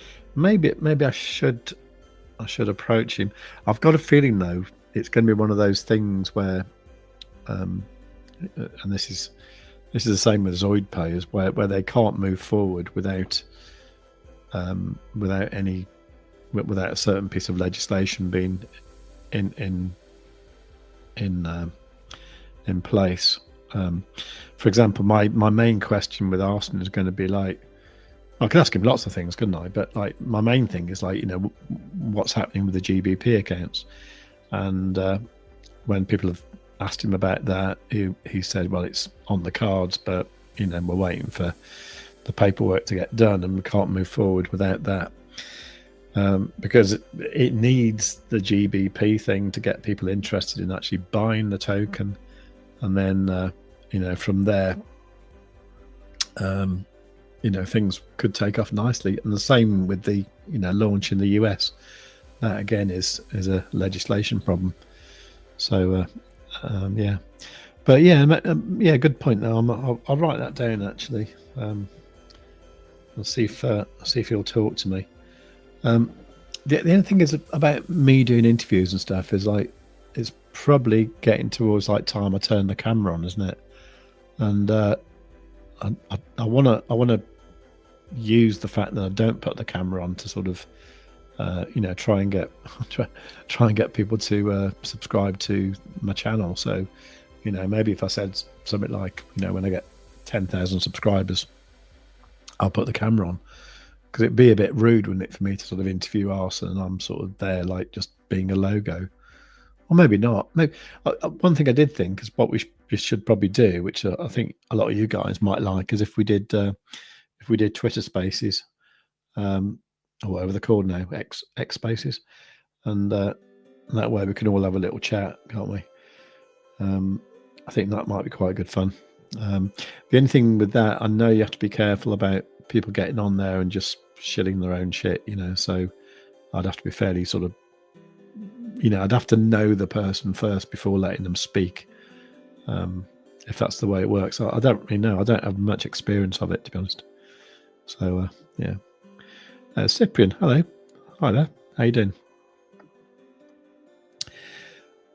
Maybe I should approach him. I've got a feeling though it's going to be one of those things where, and this is the same with Zoid payers, where they can't move forward without without a certain piece of legislation being in place. For example, my main question with Arson is going to be like, I can ask him lots of things, couldn't I? But like my main thing is like, you know, what's happening with the GBP accounts? And when people have asked him about that, he said, well, it's on the cards, but you know, we're waiting for the paperwork to get done, and we can't move forward without that. Because it needs the GBP thing to get people interested in actually buying the token, and then you know, from there, you know, things could take off nicely. And the same with the, you know, launch in the US. That again is a legislation problem. So yeah, but yeah, good point. Though I'll write that down actually. I'll see if he'll talk to me. The only thing is about me doing interviews and stuff is like, it's probably getting towards like time I turn the camera on, isn't it? And I want to use the fact that I don't put the camera on to sort of you know, try and get people to subscribe to my channel. So, you know, maybe if I said something like, you know, when I get 10,000 subscribers, I'll put the camera on, because it'd be a bit rude, wouldn't it, for me to sort of interview Arson and I'm sort of there like just being a logo. Or maybe not. Maybe one thing I did think is what we should probably do, which I think a lot of you guys might like, is if we did Twitter Spaces, or whatever they're called now, X Spaces, and that way we can all have a little chat, can't we? I think that might be quite good fun. The only thing with that, I know you have to be careful about people getting on there and just shilling their own shit, you know. So I'd have to be fairly sort of, you know, I'd have to know the person first before letting them speak. If that's the way it works, I don't really know. I don't have much experience of it, to be honest. So yeah. Cyprian, hello. Hi there. How you doing?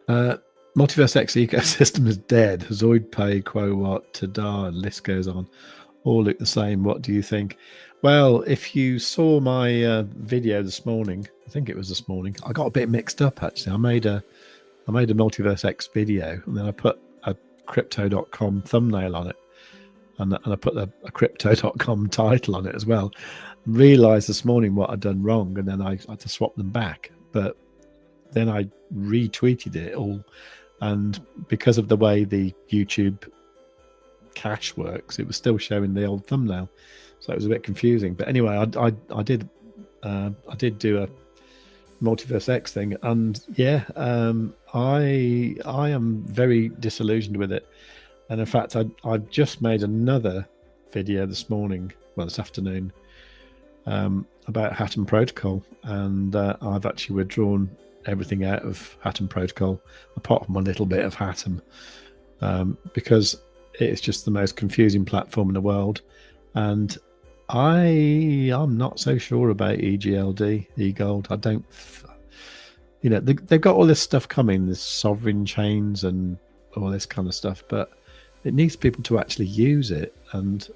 MultiversX ecosystem is dead. Zoid Pay, Quowat, Tadar, and list goes on. All look the same. What do you think? Well, if you saw my video this morning, I think it was this morning, I got a bit mixed up actually. I made a MultiversX video, and then I put a crypto.com thumbnail on it, and I put a crypto.com title on it as well. Realized this morning what I'd done wrong, and then I had to swap them back. But then I retweeted it all, and because of the way the YouTube cache works, it was still showing the old thumbnail, so it was a bit confusing. But anyway, I did do a MultiversX thing, and yeah, I am very disillusioned with it. And in fact, I've just made another video this morning, well, this afternoon, about Hatem Protocol, and I've actually withdrawn everything out of Hatem Protocol apart from a little bit of Hatem, because it's just the most confusing platform in the world, and I'm not so sure about EGLD, eGold. I don't, you know, they've got all this stuff coming, this sovereign chains and all this kind of stuff, but it needs people to actually use it. And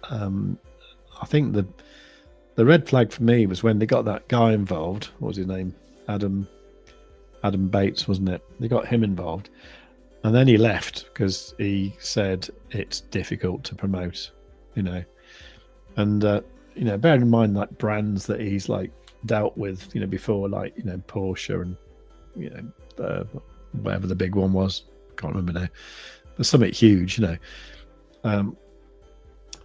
I think the red flag for me was when they got that guy involved. What was his name? Adam Bates, wasn't it? They got him involved, and then he left because he said it's difficult to promote, you know. And you know, bearing in mind like brands that he's like dealt with, you know, before, like, you know, Porsche and, you know, whatever the big one was, can't remember now, but something huge, you know.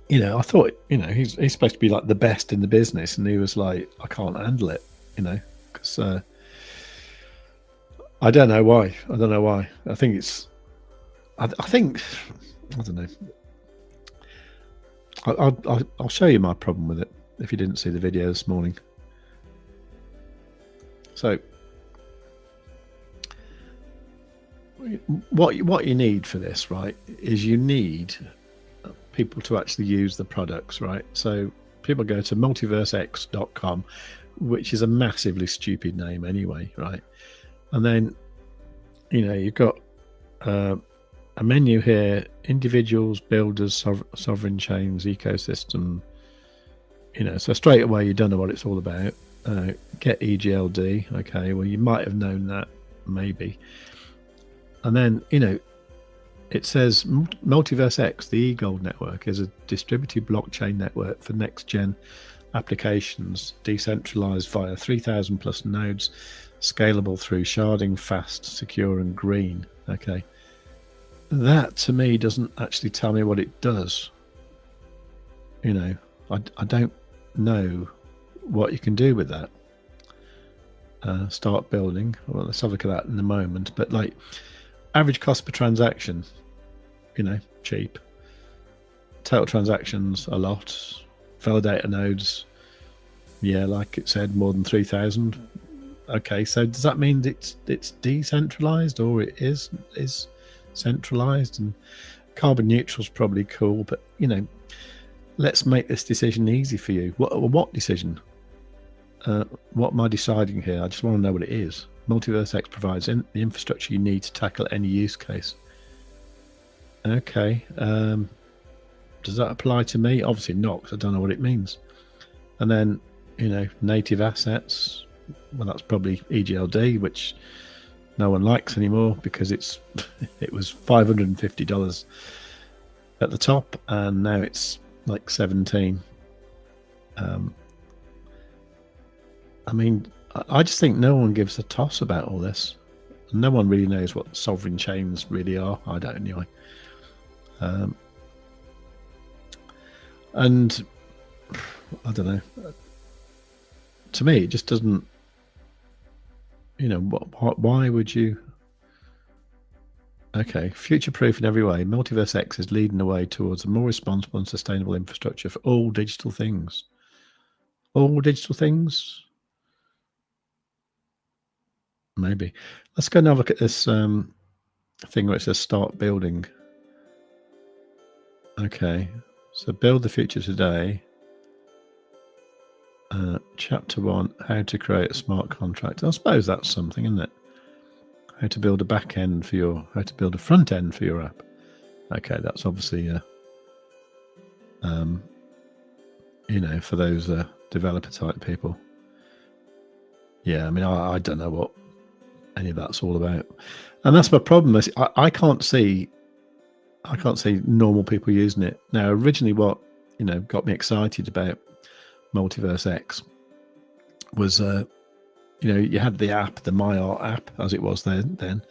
You know, I thought, you know, he's supposed to be like the best in the business, and he was like, I can't handle it, you know, because I don't know why. I think it's, I don't know. I'll show you my problem with it if you didn't see the video this morning. So what you need for this, right, is you need people to actually use the products, right? So people go to multiversx.com, which is a massively stupid name anyway, right? And then, you know, you've got a menu here: individuals, builders, sovereign chains, ecosystem. You know, so straight away you don't know what it's all about. Get EGLD. Okay, well, you might have known that, maybe. And then, you know, it says MultiversX, the eGold network, is a distributed blockchain network for next-gen applications, decentralized via 3,000 plus nodes, scalable through sharding, fast, secure, and green. Okay. That to me doesn't actually tell me what it does. You know, I don't know what you can do with that. Start building. Well, let's have a look at that in a moment. But like, average cost per transaction, you know, cheap. Total transactions, a lot. Validator nodes, yeah, like it said, more than 3,000. Okay, so does that mean it's decentralized, or it is centralized? And carbon neutral is probably cool, but, you know, let's make this decision easy for you. What decision? What am I deciding here? I just want to know what it is. MultiversX provides the infrastructure you need to tackle any use case. Okay. Does that apply to me? Obviously not, because I don't know what it means. And then, you know, native assets. Well, that's probably EGLD, which no one likes anymore because it was $550 at the top, and now it's like 17. I mean, I just think no one gives a toss about all this. No one really knows what sovereign chains really are. I don't anyway. And I don't know. To me, it just doesn't. You know, why would you? Okay, future-proof in every way, MultiversX is leading the way towards a more responsible and sustainable infrastructure for all digital things. All digital things? Maybe. Let's go and have a look at this thing where it says start building. Okay, so build the future today. Chapter 1, how to create a smart contract. I suppose that's something, isn't it? how to build a back end for your, how to build a front end for your app. Okay, that's obviously you know, for those developer type people. Yeah, I mean, I don't know what any of that's all about, and that's my problem. Is I can't see normal people using it. Now, originally, what got me excited about MultiversX was you had the app, the MyArt app, as it was then,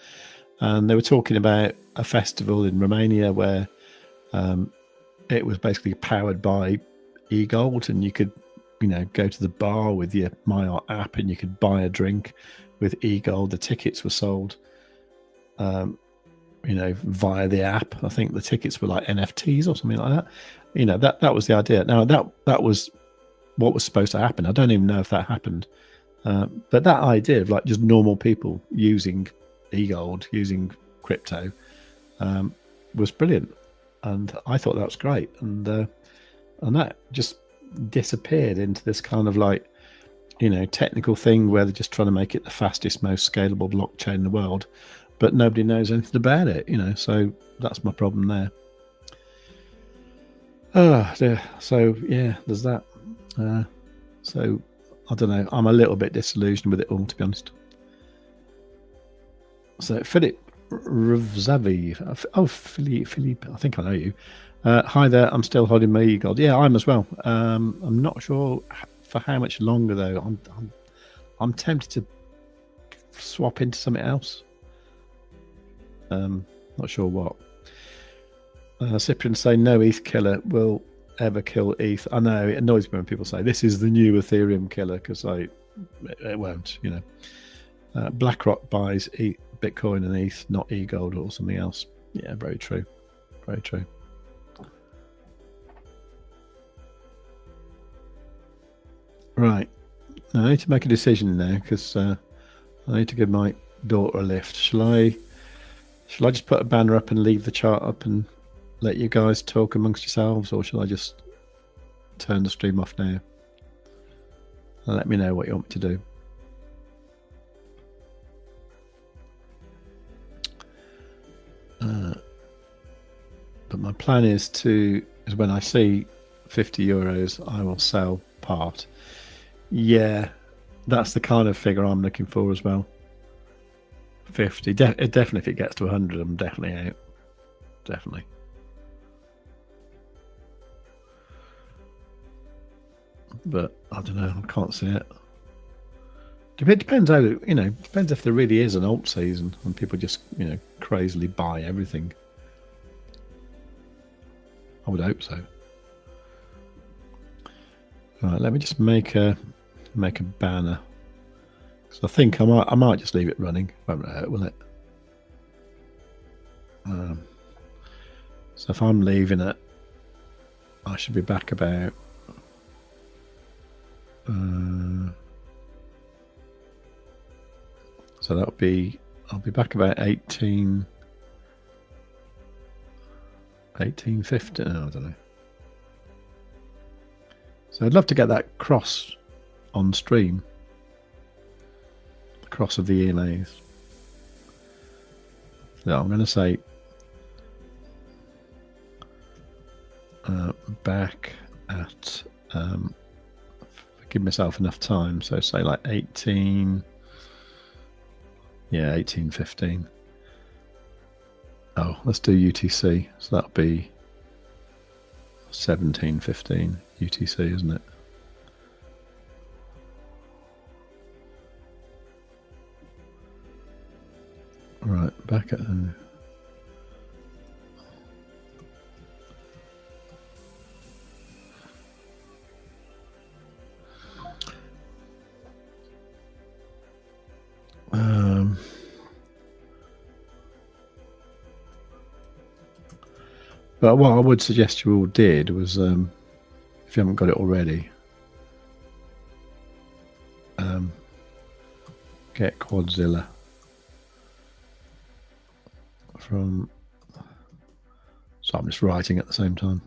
and they were talking about a festival in Romania where it was basically powered by eGold, and you could go to the bar with your MyArt app and you could buy a drink with eGold. The tickets were sold via the app. I think the tickets were like NFTs or something like that. That was the idea. Now that was what was supposed to happen. I don't even know if that happened, but that idea of like just normal people using eGold, using crypto, was brilliant, and I thought that was great. And that just disappeared into this kind of like technical thing where they're just trying to make it the fastest, most scalable blockchain in the world, but nobody knows anything about it. So that's my problem there. So yeah, there's that. So I don't know, I'm a little bit disillusioned with it all, to be honest. So Philip Ravzavi, oh Philippe, I think I know you. Hi there, I'm still holding my eGold. Yeah, I'm as well. I'm not sure for how much longer though. I'm tempted to swap into something else. Not sure what. Cyprian say no ETH killer will ever kill ETH. I know it annoys me when people say this is the new Ethereum killer, because it won't. BlackRock buys Bitcoin and ETH, not eGold or something else. Yeah, very true. Very true. Right. Now I need to make a decision now, because I need to give my daughter a lift. Shall I just put a banner up and leave the chart up and let you guys talk amongst yourselves, or shall I just turn the stream off now? And let me know what you want me to do. But my plan is when I see €50, I will sell part. Yeah, that's the kind of figure I'm looking for as well. 50. Definitely, if it gets to 100, I'm definitely out. Definitely. But I don't know. I can't see it. It depends how depends if there really is an alt season and people just crazily buy everything. I would hope so. Right, let me just make a banner, because I think I might just leave it running. Won't hurt, will it? So if I'm leaving it, I should be back about. So that'll be. I'll be back about 1850. No, I don't know. So I'd love to get that cross on stream. The cross of the EMAs. So I'm going to say back at. Give myself enough time. So say like 18. Yeah, 1815. Oh, let's do UTC. So that'll be 1715 UTC, isn't it? Right, back at but what I would suggest you all did was, if you haven't got it already, get Quadzilla from. So I'm just writing at the same time.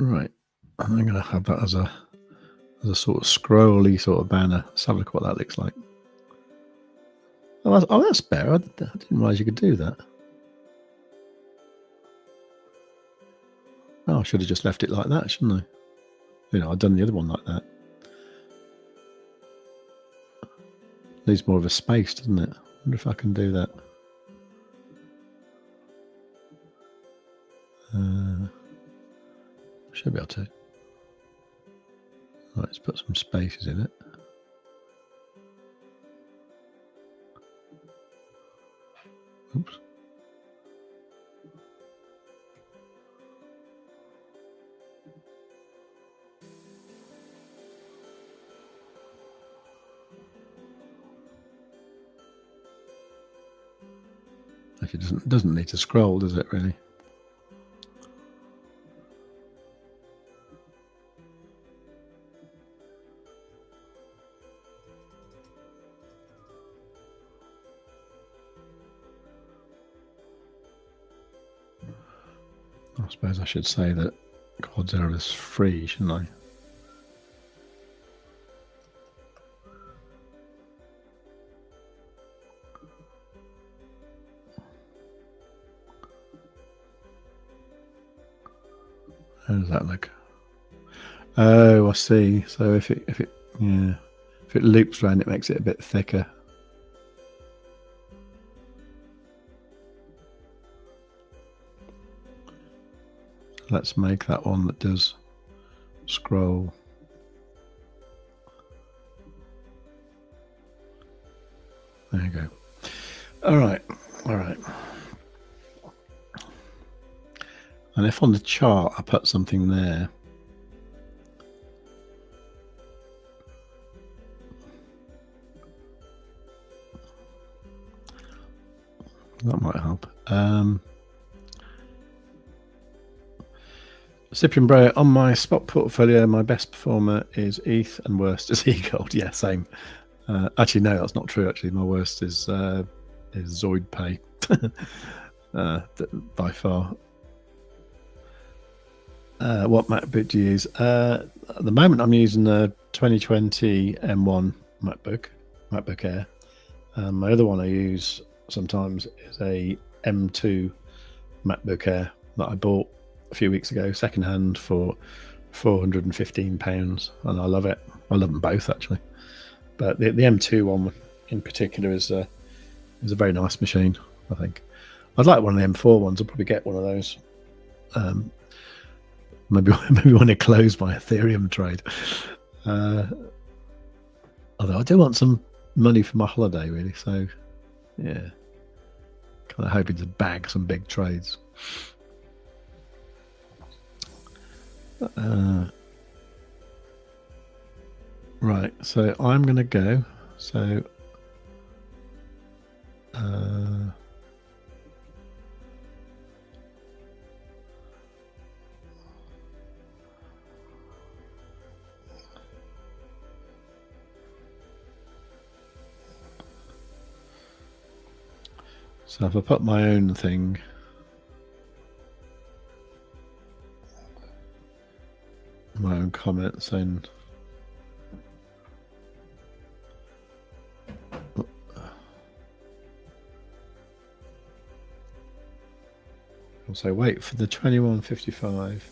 Right, I'm going to have that as a sort of scrolly sort of banner. Let's have a look what that looks like. Oh, that's better. I didn't realise you could do that. Oh, I should have just left it like that, shouldn't I? You know, I've done the other one like that. Needs more of a space, doesn't it? I wonder if I can do that. Should be able to. Right, let's put some spaces in it. Oops. Actually, doesn't need to scroll, does it, really? I suppose I should say that Quadzilla is free, shouldn't I? How does that look? Oh, I see. So if it loops around, it makes it a bit thicker. Let's make that one that does scroll. There you go. All right. And if on the chart I put something there, that might help. Cyprian Bro, on my spot portfolio, my best performer is ETH and worst is eGold. Yeah, same. Actually, no, that's not true. Actually, my worst is Zoid Pay by far. What MacBook do you use? At the moment, I'm using a 2020 M1 MacBook Air. My other one I use sometimes is a M2 MacBook Air that I bought a few weeks ago, secondhand for £415, and I love it. I love them both actually, but the M2 one in particular is a very nice machine. I think I'd like one of the M4 ones. I'll probably get one of those. Maybe when I close my Ethereum trade. Although I do want some money for my holiday, really. So, yeah, kind of hoping to bag some big trades. Right, so I'm going to go. So, so if I put my own thing, my own comments in, I'll say wait for the 2155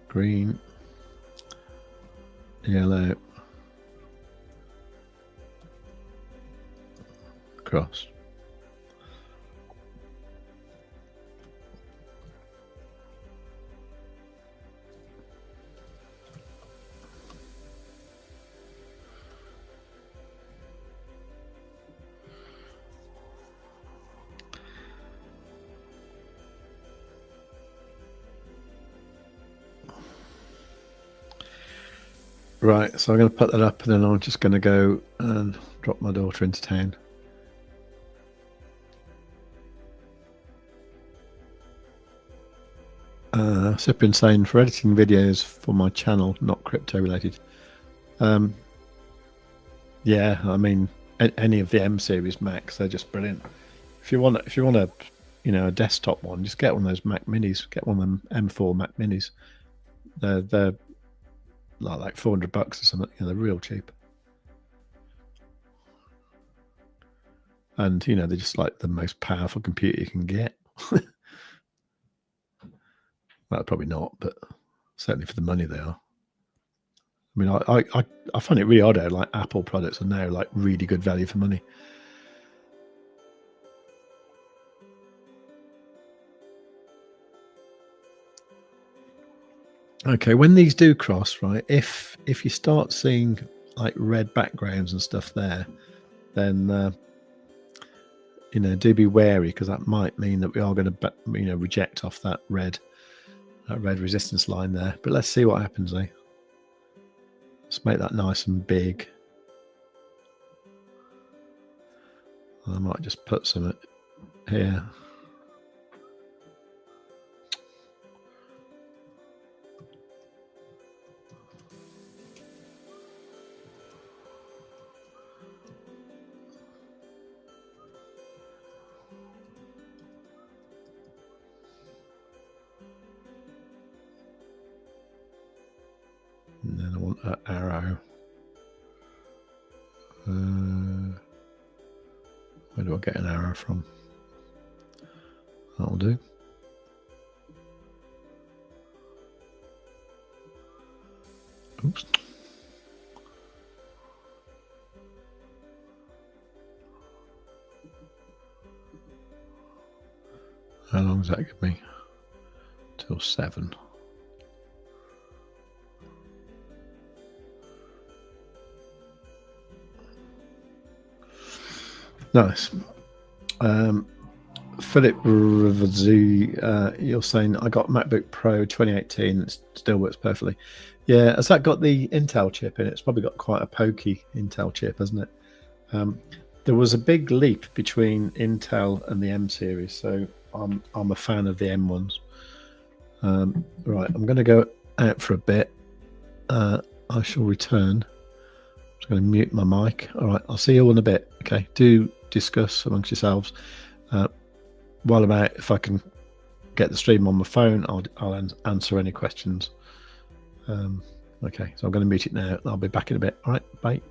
green, yellow, cross. Right, so I'm going to put that up, and then I'm just going to go and drop my daughter into town. Cyprian saying, for editing videos for my channel, not crypto related. Yeah, I mean, any of the M series Macs, they're just brilliant. If you want to, a desktop one, just get one of those Mac Minis. Get one of them M4 Mac Minis. They're like $400 or something. They're real cheap. And they're just like the most powerful computer you can get. Well, probably not, but certainly for the money they are. I mean, I find it really odd how like Apple products are now like really good value for money. Okay, when these do cross, right? If you start seeing like red backgrounds and stuff there, then do be wary, because that might mean that we are going to reject off that red resistance line there. But let's see what happens, eh? Let's make that nice and big. I might just put some here. And then I want an arrow. Where do I get an arrow from? That'll do. Oops. How long does that give me? Till 7. Nice. Philip Ravazu, you're saying I got MacBook Pro 2018. It still works perfectly. Yeah, has that got the Intel chip in it? It's probably got quite a pokey Intel chip, hasn't it? There was a big leap between Intel and the M series, so I'm a fan of the M ones. Right, I'm going to go out for a bit. I shall return. I'm just going to mute my mic. All right, I'll see you all in a bit. Okay, do discuss amongst yourselves. While I'm out, if I can get the stream on my phone, I'll answer any questions. Okay, so I'm going to mute it now. I'll be back in a bit. All right, bye.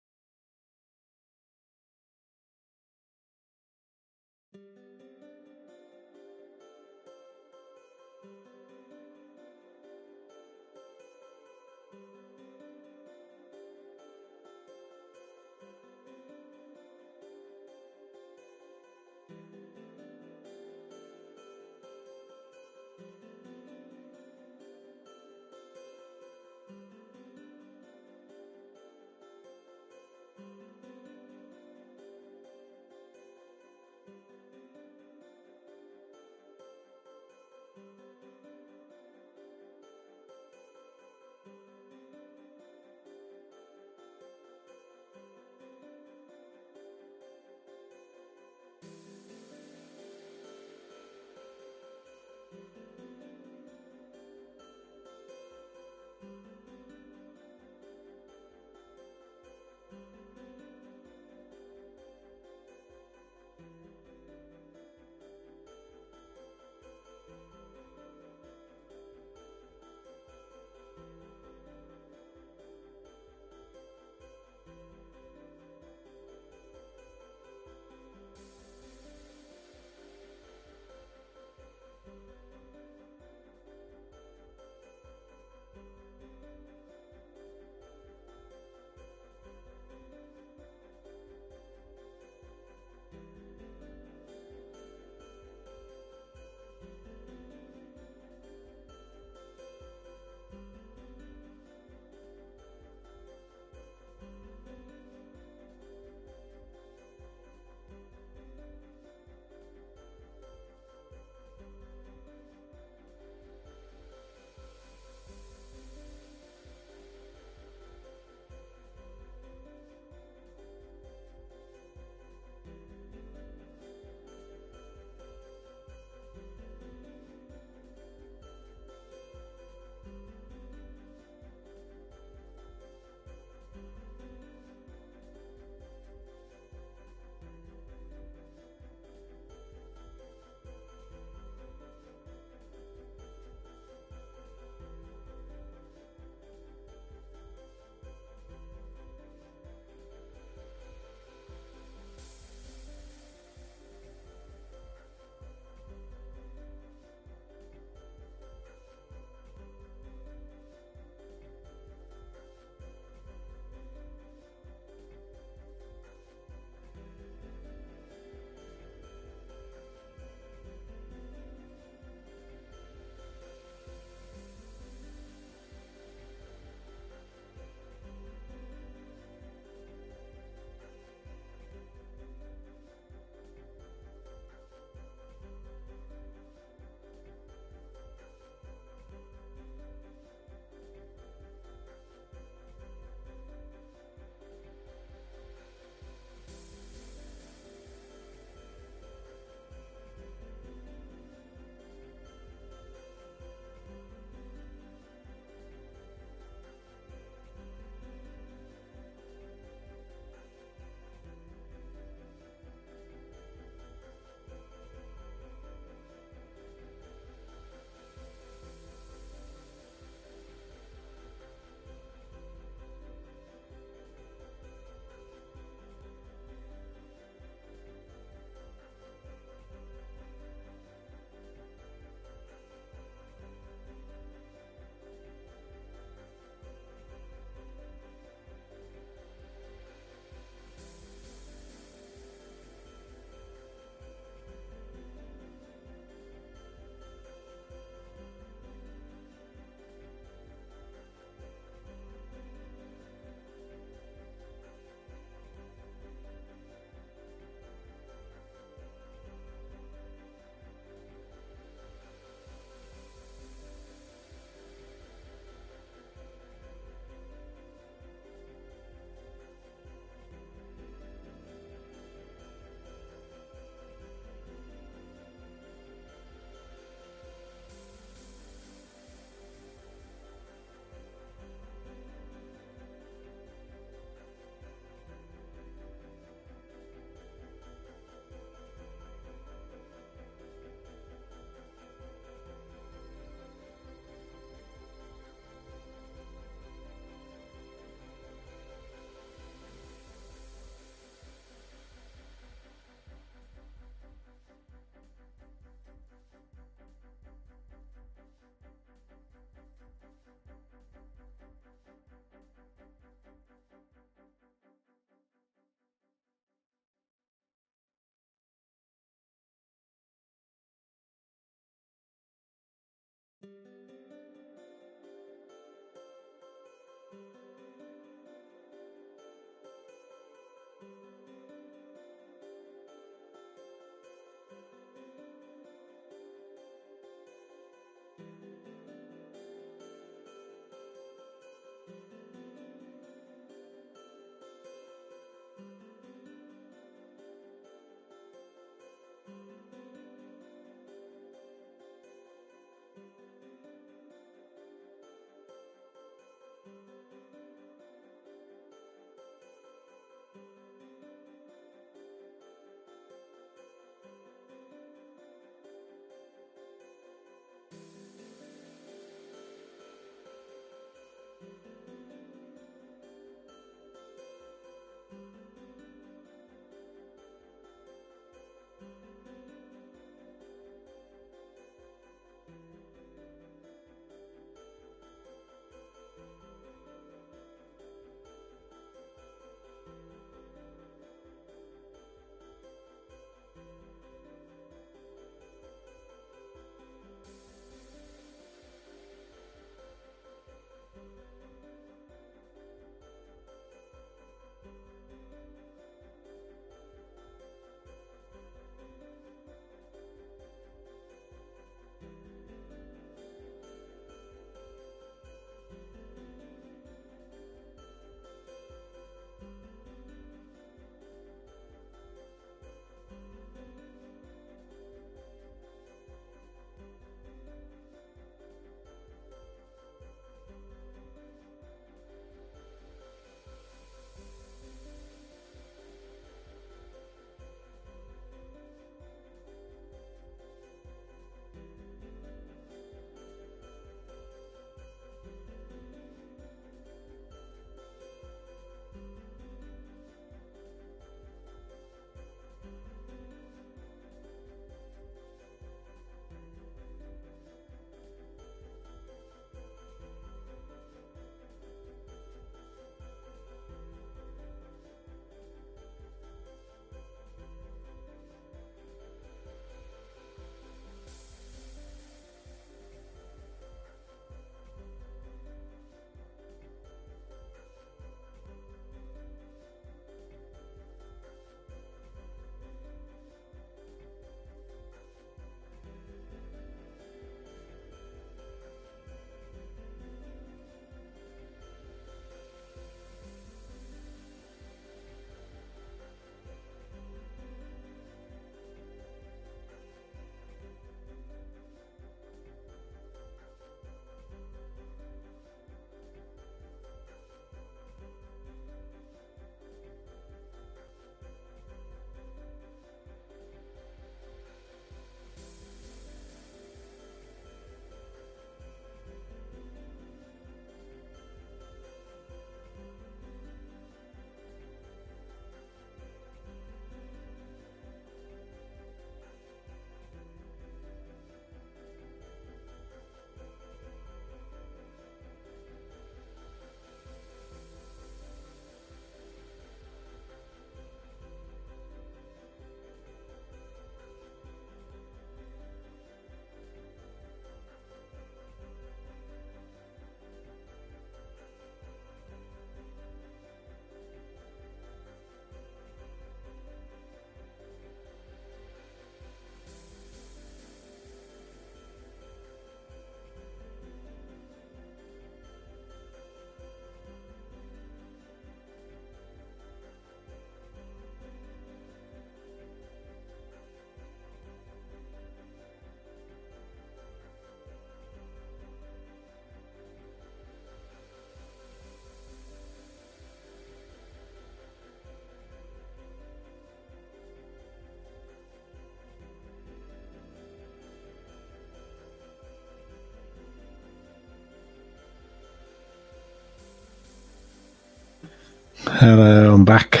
Hello, I'm back.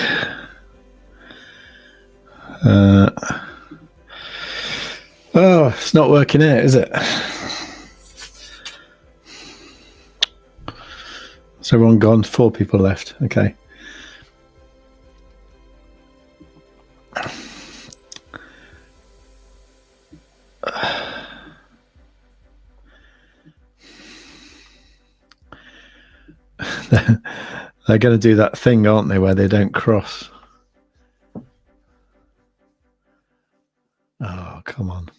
Oh, it's not working out, is it? So everyone gone, 4 people left. Okay. They're going to do that thing, aren't they, where they don't cross? Oh, come on.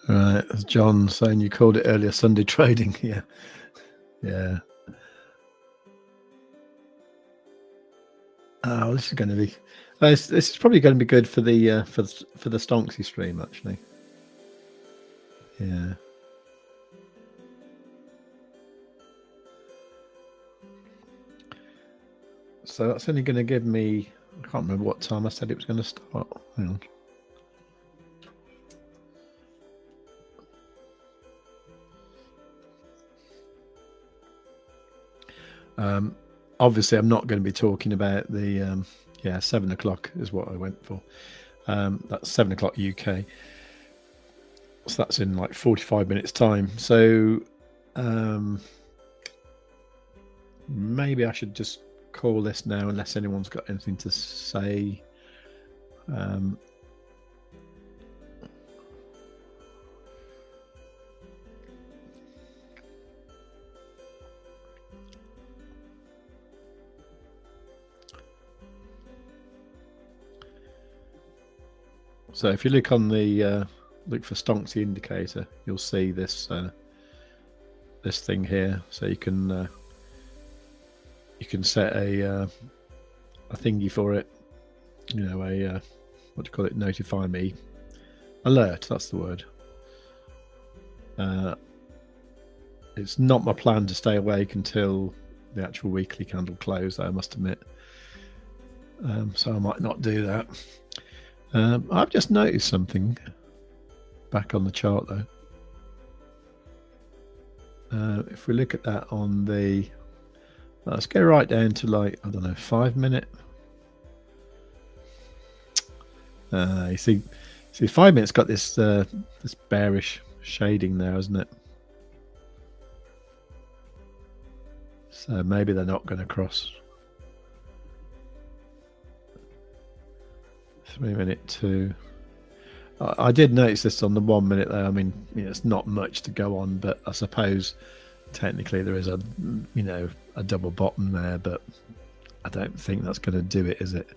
Right, as John saying you called it earlier Sunday trading. Yeah. Yeah. Oh, this is going to be. This is probably going to be good for the Stonksy stream, actually. Yeah. So that's only going to give me. I can't remember what time I said it was going to start. Hang on. Obviously, I'm not going to be talking about the 7 o'clock is what I went for. That's 7 o'clock UK. So that's in like 45 minutes time. So maybe I should just call this now unless anyone's got anything to say. So if you look on the look for Stonksy indicator, you'll see this this thing here. So you can set a thingy for it. You know, a what do you call it? Notify me alert. That's the word. It's not my plan to stay awake until the actual weekly candle close, I must admit. So I might not do that. I've just noticed something back on the chart though. If we look at that on the, let's go right down to like, I don't know, 5 minute. You see 5 minutes got this this bearish shading there, hasn't it? So maybe they're not going to cross. 3 minute 2. I did notice this on the 1 minute there. I mean, it's not much to go on, but I suppose technically there is a double bottom there, but I don't think that's going to do it, is it?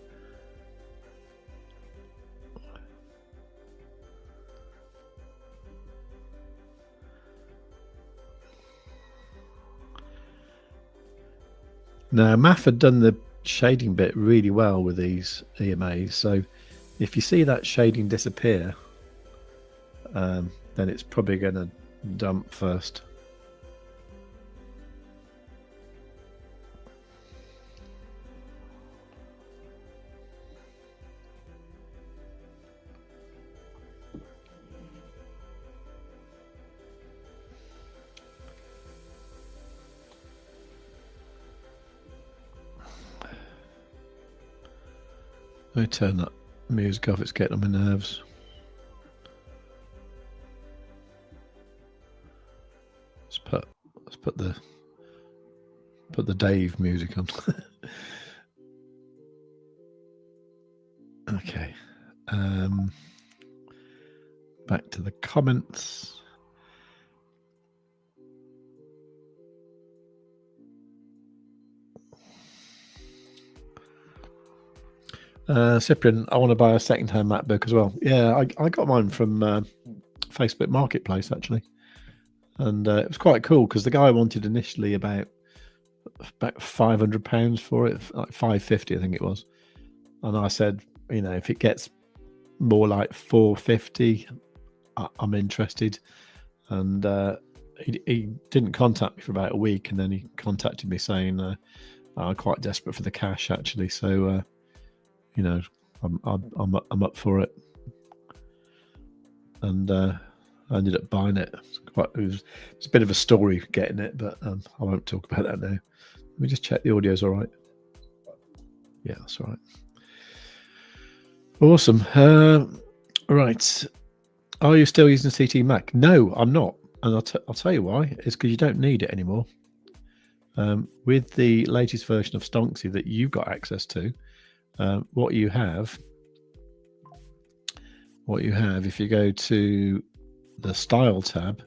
Now, Math had done the shading bit really well with these EMAs, so if you see that shading disappear, then it's probably going to dump first. Let me turn that music off, it's getting on my nerves. Let's put the Dave music on. Okay. Back to the comments. Cyprian, I want to buy a second-hand MacBook as well. Yeah, I got mine from Facebook Marketplace actually, and it was quite cool because the guy wanted initially about £500 for it, like 550 I think it was, and I said, you know, if it gets more like 450, I'm interested. And he didn't contact me for about a week, and then he contacted me saying I'm quite desperate for the cash actually, so you know, I'm up for it, and I ended up buying it. It's a bit of a story getting it, but I won't talk about that now. Let me just check the audio's all right. Yeah, that's all right. Awesome. Right. Are you still using CT Mac? No, I'm not. And I'll tell you why. It's because you don't need it anymore. With the latest version of Stochastic that you've got access to, what you have, if you go to the Style tab,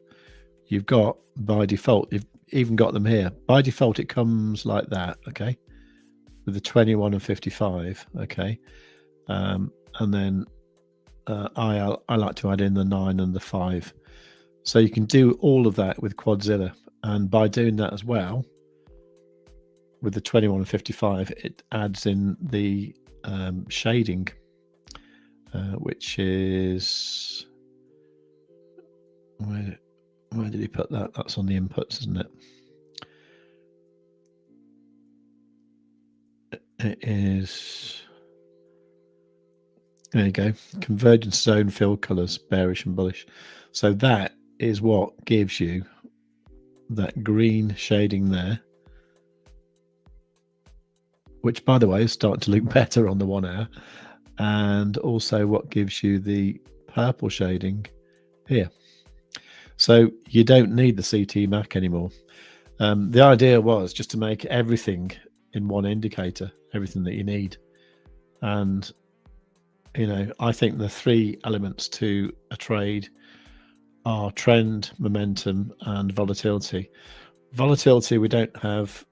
you've got, by default, you've even got them here. By default, it comes like that, okay? With the 21 and 55, okay? And then I like to add in the 9 and the 5. So you can do all of that with Quadzilla. And by doing that as well, with the 21 and 55, it adds in the shading, which is... Where did he put that? That's on the inputs, isn't it? It is... There you go. Convergence zone fill colors, bearish and bullish. So that is what gives you that green shading there, which, by the way, is starting to look better on the 1 hour, and also what gives you the purple shading here. So you don't need the CT Mac anymore. The idea was just to make everything in one indicator, everything that you need. And, you know, I think the 3 elements to a trade are trend, momentum, and volatility. Volatility we don't have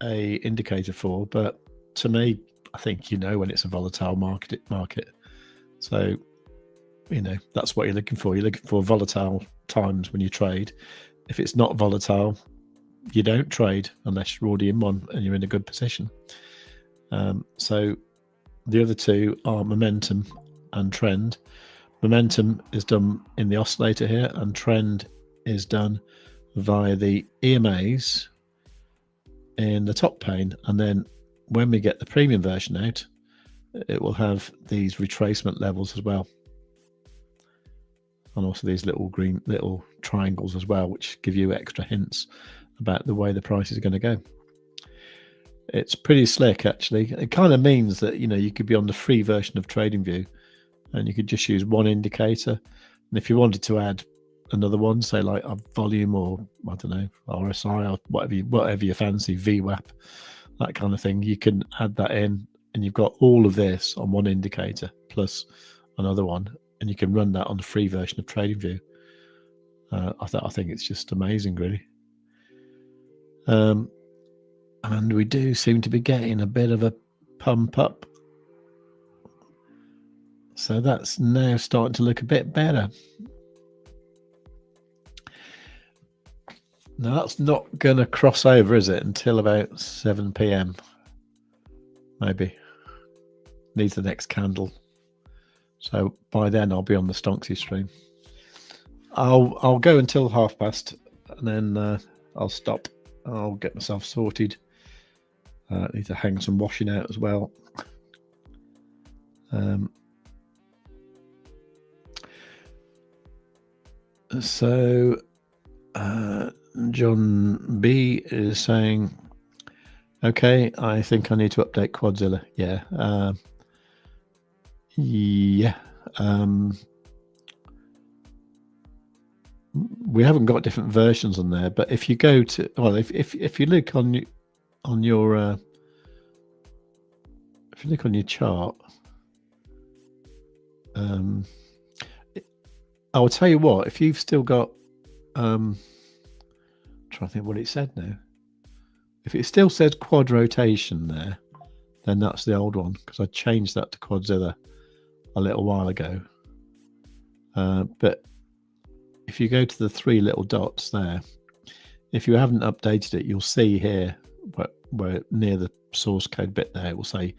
a indicator for, but to me, I think you know when it's a volatile market. So, you know, that's what you're looking for. You're looking for volatile times when you trade. If it's not volatile, you don't trade unless you're already in one and you're in a good position. So the other 2 are momentum and trend. Momentum is done in the oscillator here, and trend is done via the EMAs in the top pane. And then when we get the premium version out, it will have these retracement levels as well, and also these little green little triangles as well, which give you extra hints about the way the price is going to go. It's pretty slick actually. It kind of means that, you know, you could be on the free version of TradingView and you could just use one indicator, and if you wanted to add another one, say like a volume or I don't know, RSI or whatever you fancy, VWAP, that kind of thing, you can add that in, and you've got all of this on one indicator plus another one, and you can run that on the free version of TradingView. I think it's just amazing, really. And we do seem to be getting a bit of a pump up. So that's now starting to look a bit better. Now that's not going to cross over, is it, until about 7 p.m. maybe. Needs the next candle. So by then I'll be on the Stochastic stream. I'll go until past, and then I'll stop. I'll get myself sorted. Need to hang some washing out as well. So John B is saying, okay, I think I need to update Quadzilla. Yeah. We haven't got different versions on there, but if you go to, well, if you look on your if you look on your chart, I will tell you what, if you've still got I'm trying to think what it said now. If it still says quad rotation there, then that's the old one, because I changed that to Quadzilla a little while ago. But if you go to the three little dots there, if you haven't updated it, you'll see here where near the source code bit there, it will say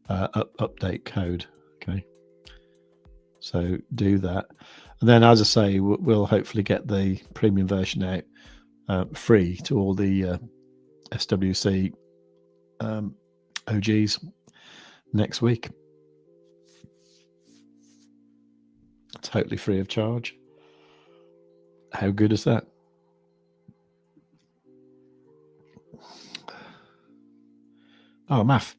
update code. Okay, so do that, and then, as I say, we'll hopefully get the premium version out free to all the SWC OGs next week. Totally free of charge. How good is that? Oh, Math.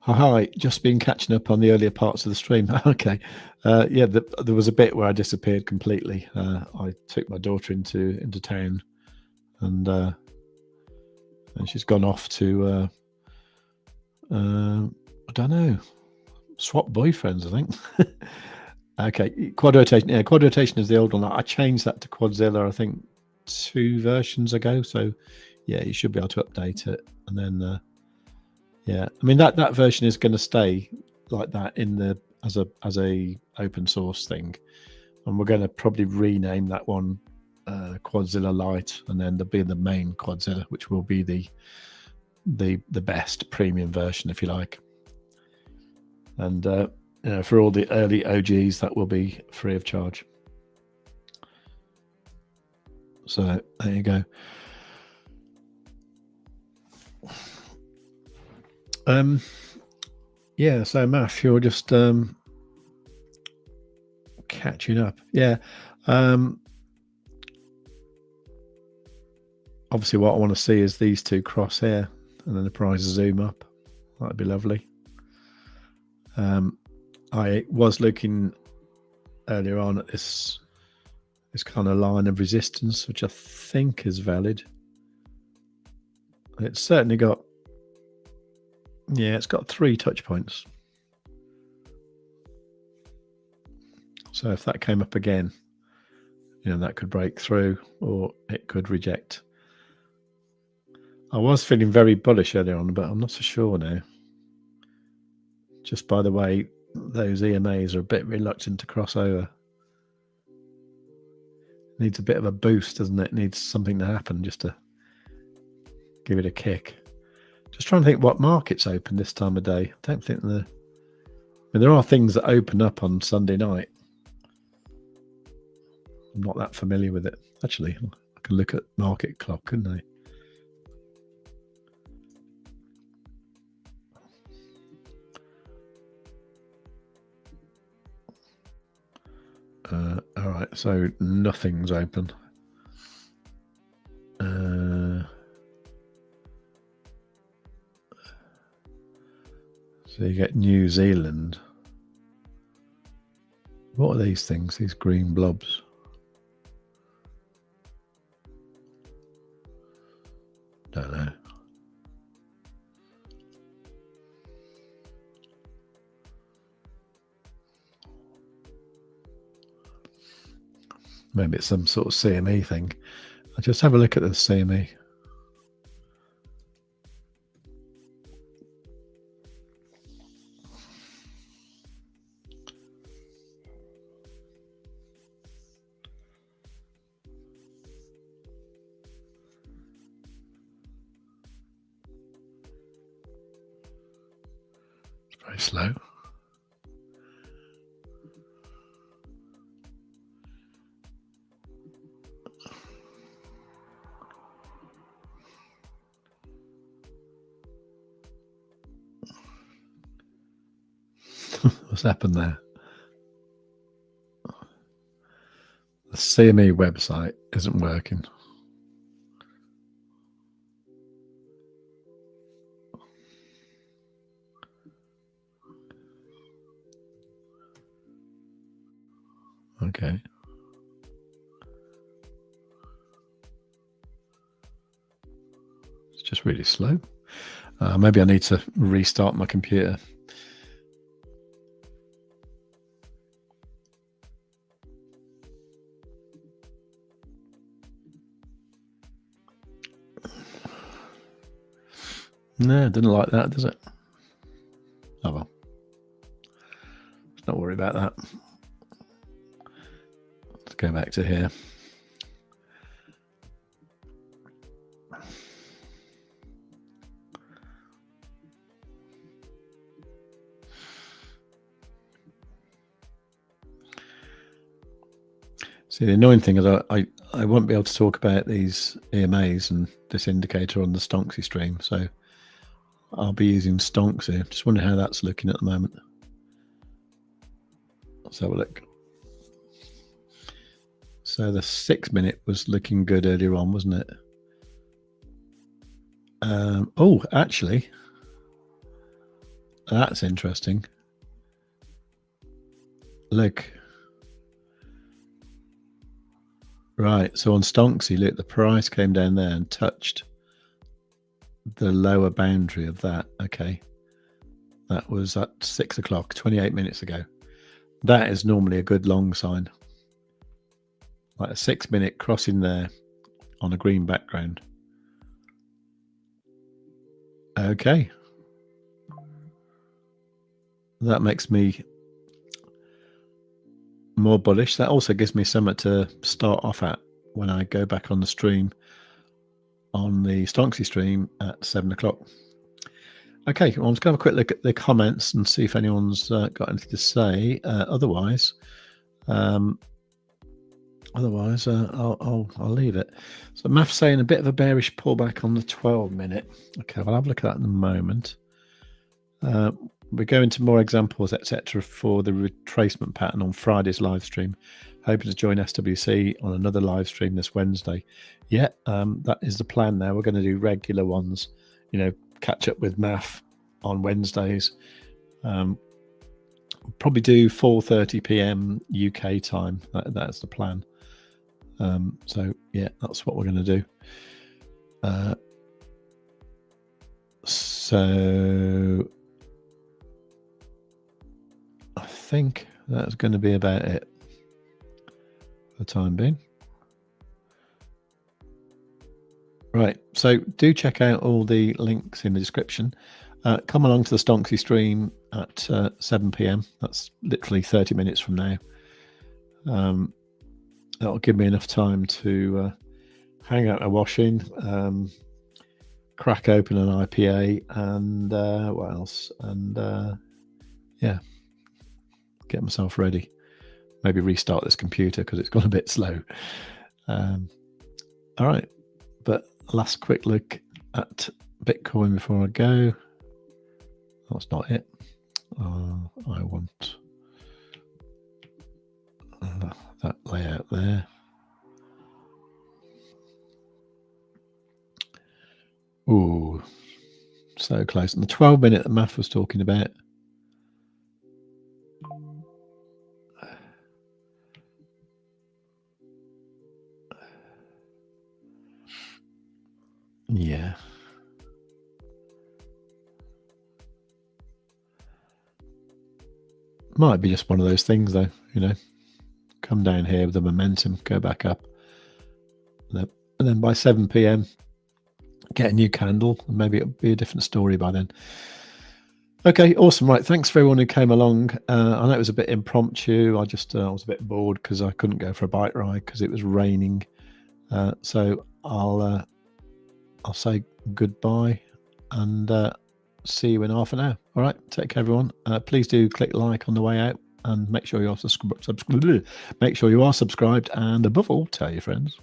Hi, just been catching up on the earlier parts of the stream. Okay. Yeah, there was a bit where I disappeared completely. I took my daughter into town, and she's gone off to I don't know, swap boyfriends, I think. Okay, quad rotation. Yeah, quad rotation is the old one. I changed that to Quadzilla, I think, 2 versions ago. So yeah, you should be able to update it, and then yeah, I mean that version is going to stay like that in the as a open source thing, and we're going to probably rename that one Quadzilla Lite, and then there'll be the main Quadzilla, which will be the best premium version, if you like. And you know, for all the early OGs, that will be free of charge. So there you go. Yeah, so Math, you're just catching up. Yeah. Obviously what I want to see is these two cross here, and then the price zoom up. That'd be lovely. I was looking earlier on at this kind of line of resistance, which I think is valid. It's certainly got, yeah, it's got 3 touch points. So if that came up again, you know, that could break through, or it could reject. I was feeling very bullish earlier on, but I'm not so sure now. Just by the way, those EMAs are a bit reluctant to cross over. Needs a bit of a boost, doesn't it? Needs something to happen just to give it a kick. Just trying to think what market's open this time of day. I don't think there are things that open up on Sunday night. I'm not that familiar with it. Actually, I can look at market clock, couldn't I? All right, so nothing's open. So you get New Zealand. What are these things? These green blobs? Don't know. Maybe it's some sort of CME thing. I'll just have a look at the CME. It's very slow. What's happened there? The CME website isn't working. Okay. It's just really slow. Maybe I need to restart my computer. No, it didn't like that, does it? Oh well. Let's not worry about that. Let's go back to here. See, the annoying thing is I won't be able to talk about these EMAs and this indicator on the Stonksy stream, so I'll be using Stonksy. Just wondering how that's looking at the moment. Let's have a look. So the 6 minute was looking good earlier on, wasn't it? Oh, actually, that's interesting. Look. Right, so on Stonksy, look, the price came down there and touched the lower boundary of that. Okay, that was at 6 o'clock, 28 minutes ago. That is normally a good long sign, like a 6 minute crossing there on a green background. Okay, that makes me more bullish. That also gives me something to start off at when I go back on the stream, on the Stonksy stream at 7 o'clock. Okay, well, I'm just going to have a quick look at the comments and see if anyone's got anything to say. Otherwise, I'll leave it. So Math's saying a bit of a bearish pullback on the 12 minute. Okay, we'll have a look at that in a moment. We go into more examples, etc., for the retracement pattern on Friday's live stream. Hoping to join SWC on another live stream this Wednesday. Yeah, that is the plan now. We're going to do regular ones, you know, catch up with Math on Wednesdays. Probably do 4:30 p.m. UK time. That's the plan. So yeah, that's what we're going to do. So I think that's going to be about it for the time being. Right, so do check out all the links in the description. Come along to the Stonksy stream at 7 p.m. That's literally 30 minutes from now. That'll give me enough time to hang out a washing, crack open an IPA, and what else? And yeah, get myself ready. Maybe restart this computer because it's gone a bit slow. All right, but last quick look at Bitcoin before I go. That's not it. I want that layout there. Ooh, so close. And the 12 minute that Math was talking about. Yeah. Might be just one of those things though, you know, come down here with the momentum, go back up. And then by 7 p.m, get a new candle, and maybe it'll be a different story by then. Okay, awesome. Right, thanks for everyone who came along. I know it was a bit impromptu. I was a bit bored because I couldn't go for a bike ride because it was raining. So I'll say goodbye and see you in half an hour. All right, take care, everyone. Please do click like on the way out and make sure you are subscribed. And above all, tell your friends.